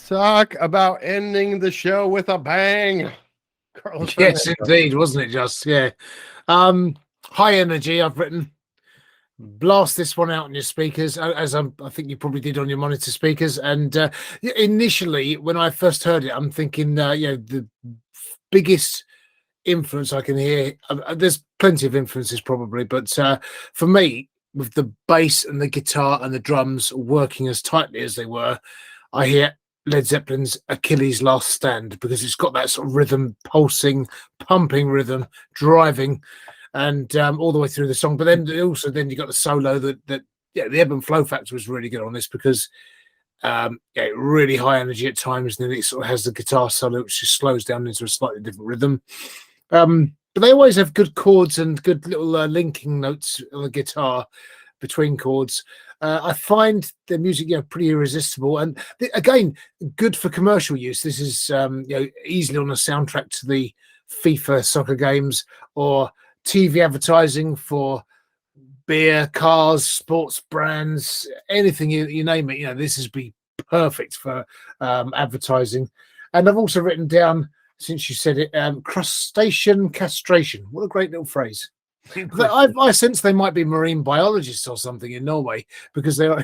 Talk about ending the show with a bang. Carlos
Yes,
Fandango.
indeed, wasn't it? Just high energy. I've written. Blast this one out on your speakers, as I think you probably did on your monitor speakers. And initially, when I first heard it, I'm thinking, the biggest influence I can hear. There's plenty of influences probably, but for me, with the bass and the guitar and the drums working as tightly as they were, I hear Led Zeppelin's Achilles' Last Stand, because it's got that sort of rhythm, pulsing, pumping rhythm, driving, and all the way through the song. But then you got the solo that the ebb and flow factor was really good on this, because really high energy at times, and then it sort of has the guitar solo which just slows down into a slightly different rhythm. But they always have good chords and good little linking notes on the guitar between chords. I find their music pretty irresistible, and again, good for commercial use. This is easily on a soundtrack to the FIFA soccer games, or TV advertising for beer, cars, sports brands, anything you name it. This is be perfect for advertising. And I've also written down, since you said it, crustacean castration. What a great little phrase. I sense they might be marine biologists or something in Norway, because they are.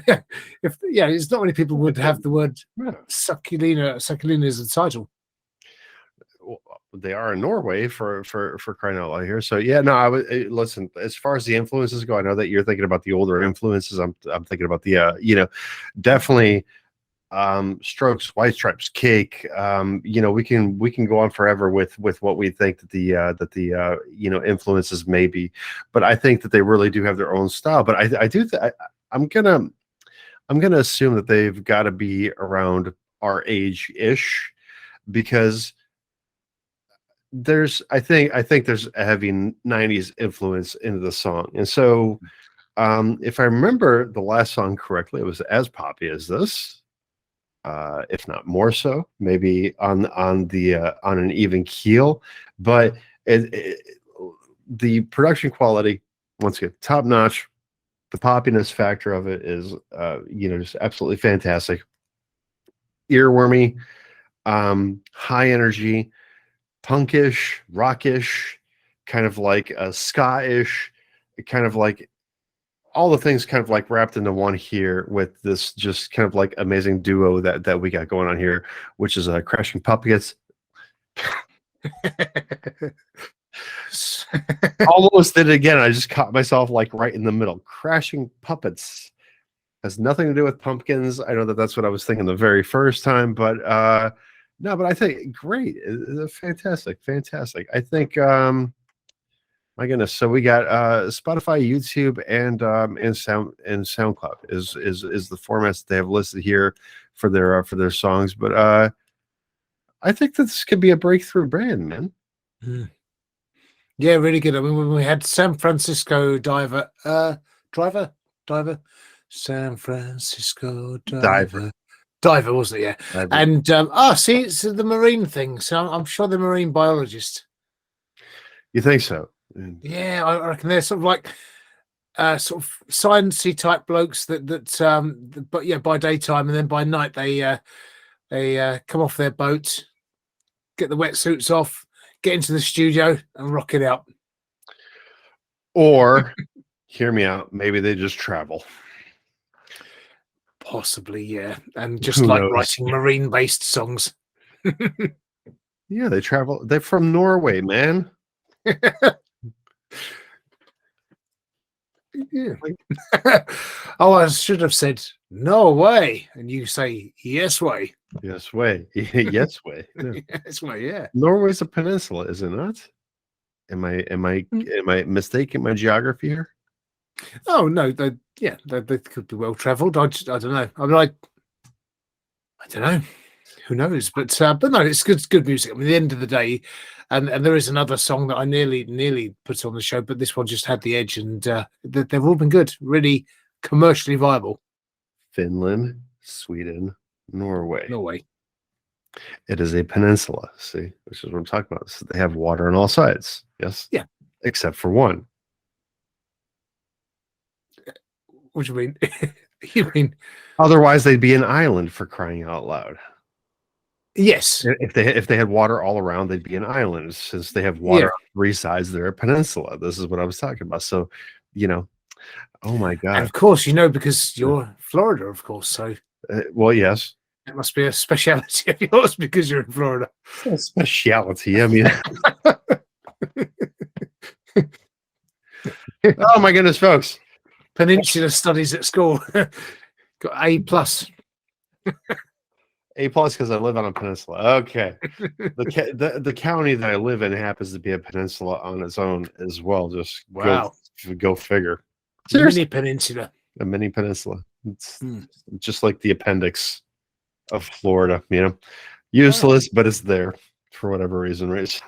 It's not many people would have the word Sacculina as a title.
They are in Norway for crying out loud here. So I would listen. As far as the influences go, I know that you're thinking about the older influences. I'm thinking about the definitely Strokes, White Stripes, Cake. We can go on forever with what we think that the influences may be, but I think that they really do have their own style. But I'm gonna assume that they've got to be around our age ish, because I think there's a heavy 90s influence into the song. And so if I remember the last song correctly, it was as poppy as this, if not more so, maybe on an even keel. But the production quality, once again, top notch. The poppiness factor of it is just absolutely fantastic. Earwormy, high energy, punkish, rockish, kind of like a ska-ish, kind of like all the things kind of like wrapped into one here, with this just kind of like amazing duo that we got going on here, which is Crashing Puppets. Almost did it again. I just caught myself like right in the middle. Crashing Puppets has nothing to do with pumpkins. I know that's what I was thinking the very first time, but no, but I think great. It's fantastic. I think my goodness. So we got Spotify, YouTube, and SoundCloud is the formats that they have listed here for their songs. But I think that this could be a breakthrough brand, man.
Yeah, really good. I mean, when we had San Francisco Driver, San Francisco Diver, wasn't it? Yeah. And see, it's the marine thing. So I'm sure they're marine biologists.
You think so?
Yeah, I reckon they're sort of like sort of sciencey type blokes that but yeah, by daytime, and then by night they come off their boat, get the wetsuits off, get into the studio and rock it out.
Or hear me out, maybe they just travel.
Possibly, yeah. And just like writing marine-based songs.
Yeah, they travel. They're from Norway, man.
Yeah. Oh, I should have said no way, and you say yes way.
Yes way. Yes way. Yeah.
Yes way, yeah.
Norway's a peninsula, is it not? Am I mistaken my geography here?
Oh no, they could be well traveled. I don't know. I'm like, I don't know. Who knows? But no, it's good music. I mean, at the end of the day, and there is another song that I nearly put on the show, but this one just had the edge, and they've all been good, really commercially viable.
Finland, Sweden, Norway.
It
is a peninsula. See, which is what I'm talking about. So they have water on all sides. Yes.
Yeah.
Except for one.
What do you mean? You mean
otherwise they'd be an island, for crying out loud.
Yes.
If they had water all around, they'd be an island. Since they have water on 3 sides, they're a peninsula. This is what I was talking about. So, oh my
And
God.
of course, because you're Florida, of course. So
Well, yes.
it must be a speciality of yours because you're in Florida.
It's a speciality. I mean, oh my goodness, folks.
Peninsula studies at school. Got A+.
A+ because I live on a peninsula. Okay. The county that I live in happens to be a peninsula on its own as well. Just
Wow.
go figure.
Mini peninsula.
A mini peninsula. It's
Hmm.
just like the appendix of Florida, useless, but it's there for whatever reason, right?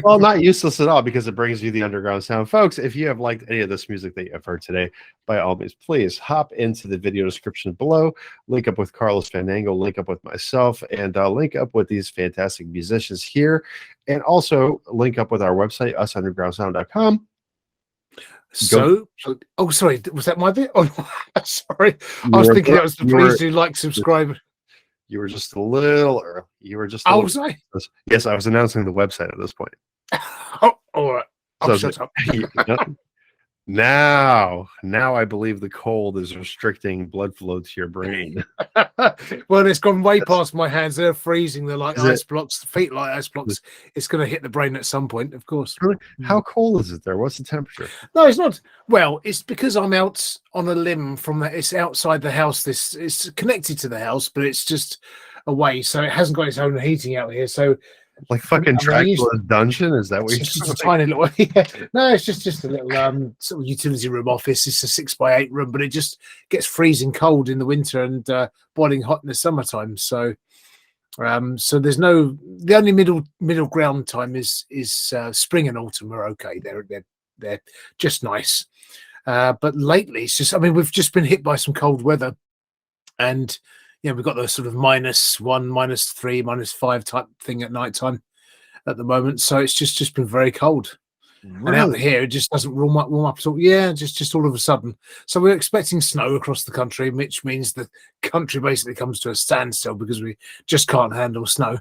Well, not useless at all because it brings you the underground sound. Folks, if you have liked any of this music that you have heard today, by all means, please hop into the video description below, link up with Carlos Fandango, link up with myself, and link up with these fantastic musicians here, and also link up with our website, usundergroundsound.com.
So, sorry, was that my bit? Oh, sorry. I was thinking that was the please do like, subscribe.
You were just a little early. You were just.
Was I?
Yes, I was announcing the website at this point.
Oh, all right. I'll
So-
shut up.
Now I believe the cold is restricting blood flow to your brain.
Well, it's gone way past my hands. They're freezing. They're like
Is it?
ice blocks, feet like ice blocks. It's going to hit the brain at some point, of course.
Really? How cold is it there? What's the temperature?
No, it's not. Well, it's because I'm out on a limb from that. It's outside the house. It's connected to the house, but it's just away. So it hasn't got its own heating out here. So
Like fucking Dracula's dungeon? Is that what
it's
you're
just a
saying?
tiny little. Yeah. No, it's just a little sort of utility room office. It's a 6x8 room, but it just gets freezing cold in the winter and boiling hot in the summertime. So, so there's the only middle ground time is spring and autumn are okay. They're just nice. But lately it's just, I mean, we've just been hit by some cold weather, and we've got the sort of -1, -3, -5 type thing at night time at the moment. So it's just been very cold. And out here, it just doesn't warm up at all. Yeah, just all of a sudden. So we're expecting snow across the country, which means the country basically comes to a standstill because we just can't handle snow.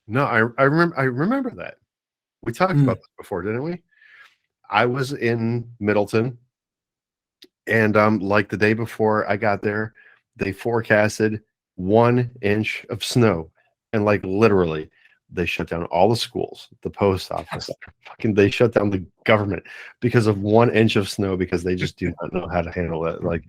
No, I remember that. We talked about this before, didn't we? I was in Middleton, and like the day before I got there, they forecasted 1 inch of snow, and like literally they shut down all the schools, the post office, they shut down the government because of 1 inch of snow, because they just do not know how to handle it. Like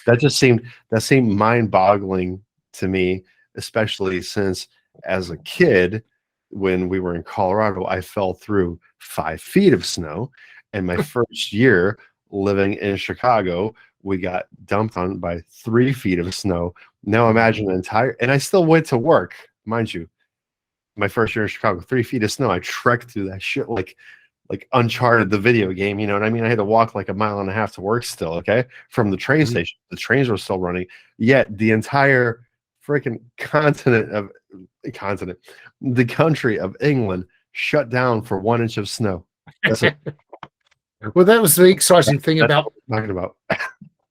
that seemed mind-boggling to me, especially since as a kid, when we were in Colorado, I fell through 5 feet of snow, and my first year living in Chicago, we got dumped on by 3 feet of snow. Now imagine and I still went to work, mind you. My first year in Chicago, 3 feet of snow. I trekked through that shit like Uncharted, the video game. You know what I mean? I had to walk like 1.5 miles to work still. Okay, from the train station, the trains were still running. Yet the entire freaking the country of England shut down for 1 inch of snow. That's it.
Well, that was the exciting thing about
what I'm talking about.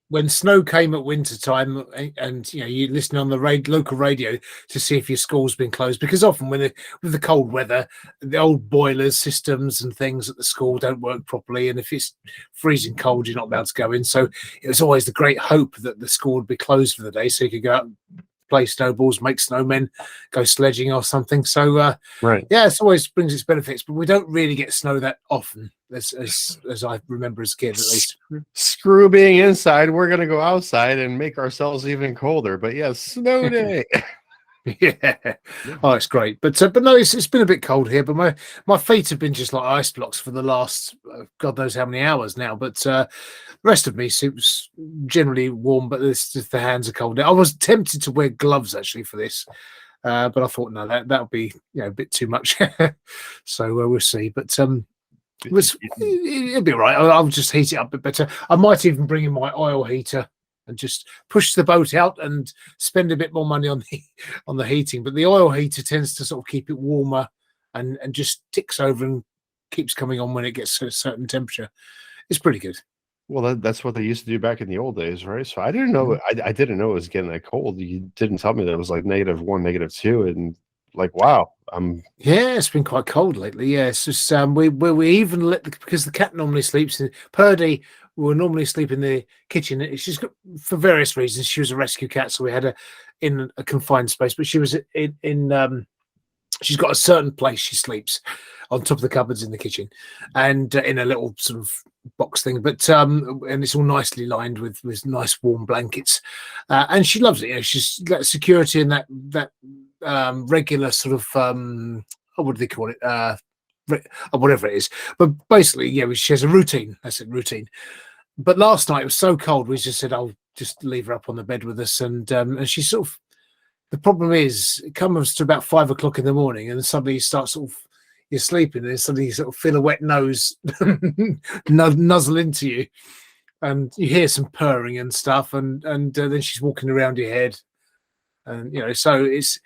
when snow came at winter time, and you listen on the local radio to see if your school's been closed, because often with the cold weather, the old boilers, systems and things at the school don't work properly, and if it's freezing cold, you're not allowed to go in. So it was always the great hope that the school would be closed for the day so you could go out and play snowballs, make snowmen, go sledging or something. So
Right.
yeah, it always brings its benefits, but we don't really get snow that often as I remember as a kid, at least.
Screw being inside, we're gonna go outside and make ourselves even colder. But yeah, snow day.
Yeah. Oh, it's great. But no, it's been a bit cold here, but my feet have been just like ice blocks for the last God knows how many hours now. But the rest of me suits generally warm, but it's just the hands are cold. I was tempted to wear gloves actually for this, but I thought no, that would be a bit too much. So we'll see. But it'll be all right. I'll just heat it up a bit better. I might even bring in my oil heater and just push the boat out and spend a bit more money on the heating. But the oil heater tends to sort of keep it warmer and just ticks over and keeps coming on when it gets to a certain temperature. It's pretty good.
Well, that's what they used to do back in the old days, right? So I didn't know. I didn't know it was getting that cold. You didn't tell me that it was like -1, -2, and like, wow,
Yeah, it's been quite cold lately. Yeah, it's just we even let because the cat normally sleeps in Purdy will normally sleep in the kitchen. She's got, for various reasons, she was a rescue cat, so we had her in a confined space. But she was in she's got a certain place she sleeps on top of the cupboards in the kitchen, and in a little sort of box thing. But and it's all nicely lined with nice warm blankets, and she loves it. You know, she's got security and that regular sort of what do they call it? Whatever it is. But basically, yeah, she has a routine. That's it, routine. But last night it was so cold, we just said, "I'll just leave her up on the bed with us," and she sort of. The problem is, it comes to about 5 o'clock in the morning, and suddenly you start sort of you're sleeping, and suddenly you sort of feel a wet nose nuzzle into you, and you hear some purring and stuff, and then she's walking around your head, and you know, so it's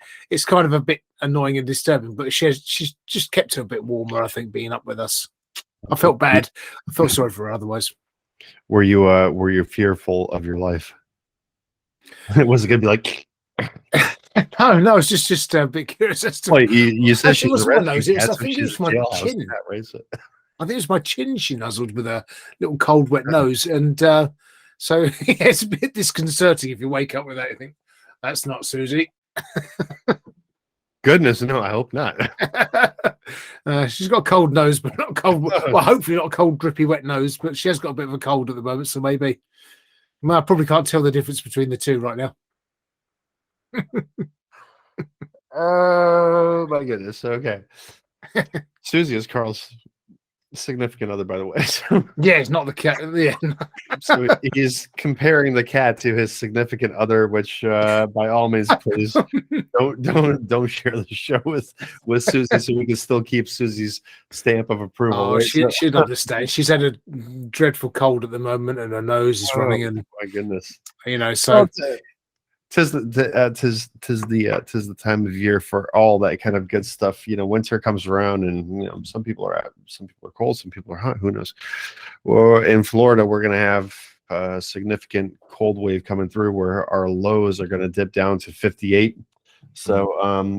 kind of a bit annoying and disturbing. But she's just kept her a bit warmer, I think, being up with us. I felt bad. I felt sorry for her otherwise.
were you fearful of your life? Was it gonna be like?
No, it's just a bit curious as to.
Well, you said she was a
one of those.
rescue cat,
I
so
think it
she's
was my
jailhouse
chin.
cat, right? So-
I think it was my chin she nuzzled with a little cold, wet nose, and so yeah, it's a bit disconcerting if you wake up with that. You think that's not Susie.
Goodness, no, I hope not.
She's got a cold nose, but not cold. Well, hopefully not a cold, drippy, wet nose. But she has got a bit of a cold at the moment, so maybe. Well, I probably can't tell the difference between the two right now.
Oh my goodness. Okay. Susie is Carl's significant other, by the way. So,
Yeah, it's not the cat. Yeah,
so he's comparing the cat to his significant other, which by all means, please don't share the show with Susie, so we can still keep Susie's stamp of approval.
oh,
right?
she'd understand. She's had a dreadful cold at the moment, and her nose is running, and
my goodness.
you know, so.
Tis the time of year for all that kind of good stuff. You know, winter comes around, and you know, some people are cold, some people are hot. Who knows? Well, in Florida, we're gonna have a significant cold wave coming through, where our lows are gonna dip down to 58. So,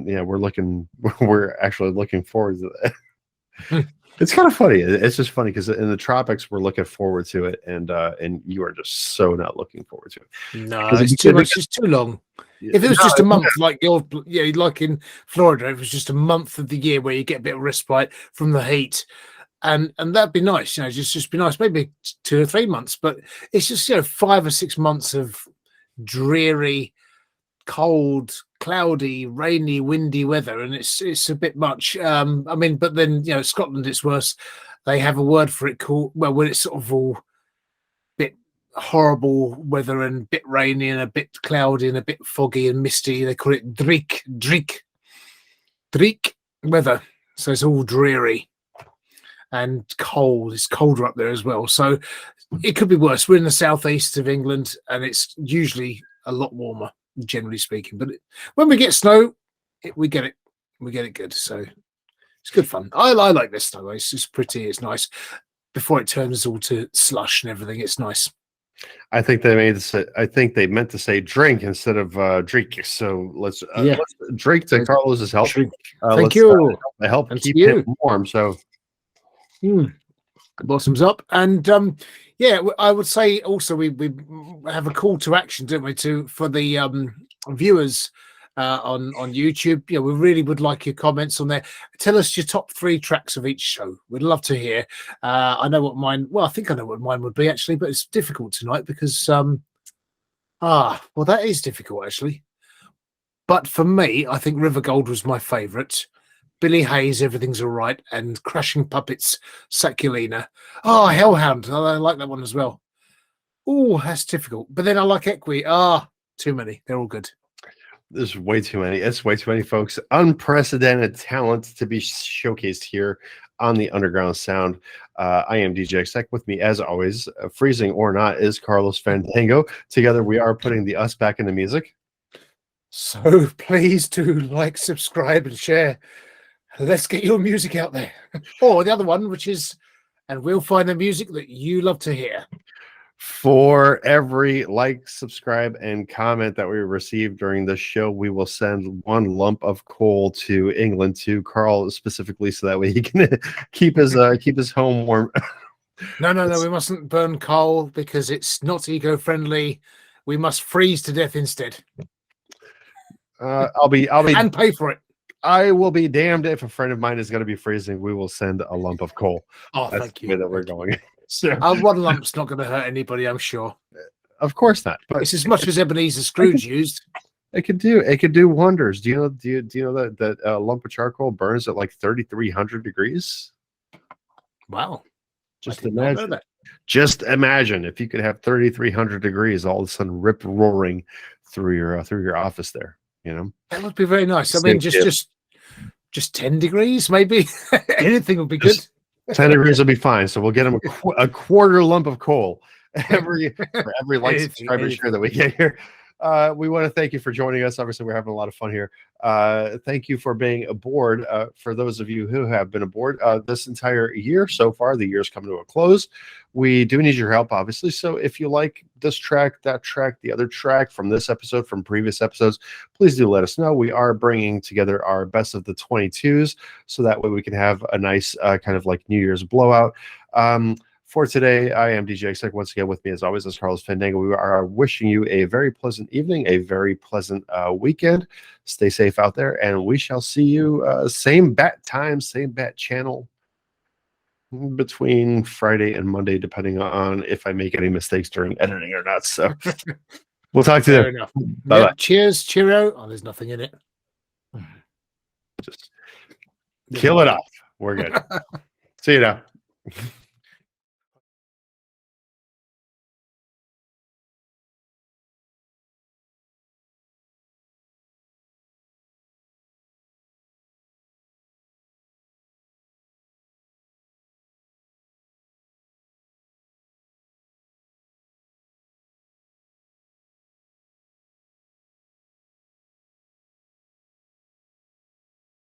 yeah, we're actually looking forward to that. It's kind of funny. It's just funny because in the tropics we're looking forward to it, and you are just so not looking forward to it.
No, it's too much. It's too long. If it was just a month, like like in Florida, it was just a month of the year where you get a bit of respite from the heat, and that'd be nice. You know, just be nice. Maybe 2 or 3 months, but it's just 5 or 6 months of dreary, cold, cloudy, rainy, windy weather, and it's a bit much. I mean, but then Scotland, it's worse. They have a word for it called, well, when it's sort of all bit horrible weather and a bit rainy and a bit cloudy and a bit foggy and misty, they call it dreek weather. So it's all dreary and cold. It's colder up there as well, so it could be worse. We're in the southeast of England, and it's usually a lot warmer, generally speaking, but when we get snow, we get it good, so it's good fun. I like this snow. It's just pretty, it's nice before it turns all to slush and everything. It's nice.
I think they meant to say drink instead of drink. So let's drink to Carlos's help.
Thank you.
Help
And
keep
you.
him warm. So
Bottoms up. And yeah, I would say also we have a call to action, don't we, for the viewers on YouTube. Yeah, we really would like your comments on there. Tell us your top 3 tracks of each show. We'd love to hear. I know what mine. Well, I think I know what mine would be actually, but it's difficult tonight because well, that is difficult actually. But for me, I think River Gold was my favourite. Billy Hayes, Everything's All Right, and Crashing Puppets, Sacculina. Oh, Hellhound. I like that one as well. Oh, that's difficult. But then I like Equi. Too many. They're all good.
there's way too many. It's way too many, folks. Unprecedented talent to be showcased here on the Underground Sound. I am DJ Exec. With me, as always, freezing or not, is Carlos Fandango. Together, we are putting the us back into music.
So please do like, subscribe, and share. Let's get your music out there. Or the other one, which is, and we'll find the music that you love to hear.
For every like, subscribe, and comment that we receive during the show, we will send one lump of coal to England to Carl specifically, so that way he can keep his home warm.
No, we mustn't burn coal because it's not eco-friendly. We must freeze to death instead.
I'll be
and pay for it.
I will be damned if a friend of mine is going to be freezing. We will send a lump of coal.
Oh,
That's
thank
the
you.
way that we're going. So,
one lump's not going to hurt anybody, I'm sure.
Of course not. But
It's as much as Ebenezer Scrooge used.
it could do wonders. Do you know that a lump of charcoal burns at like 3,300 degrees?
Wow.
Just
I did not know
imagine.
that.
Just imagine if you could have 3,300 degrees all of a sudden rip roaring through your office there. You know,
That would be very nice. I mean, just 10 degrees, maybe. Anything would be good.
10 degrees will be fine. So we'll get them a quarter lump of coal for every like, subscriber, share that we get here. We want to thank you for joining us. Obviously, we're having a lot of fun here. Thank you for being aboard. For those of you who have been aboard this entire year so far, the year's coming to a close. We do need your help, obviously. So if you like this track, that track, the other track from this episode, from previous episodes, please do let us know. We are bringing together our best of the 22s, so that way we can have a nice kind of like New Year's blowout. For today, I am DJ Equi. Once again, with me as always is Carlos Fandango. We are wishing you a very pleasant evening, a very pleasant weekend. Stay safe out there, and we shall see you same bat time, same bat channel between Friday and Monday, depending on if I make any mistakes during editing or not. So we'll talk to you then. Bye-bye.
Yeah, cheers, cheerio. Oh, there's nothing in it.
Just kill it off. We're good. See you now.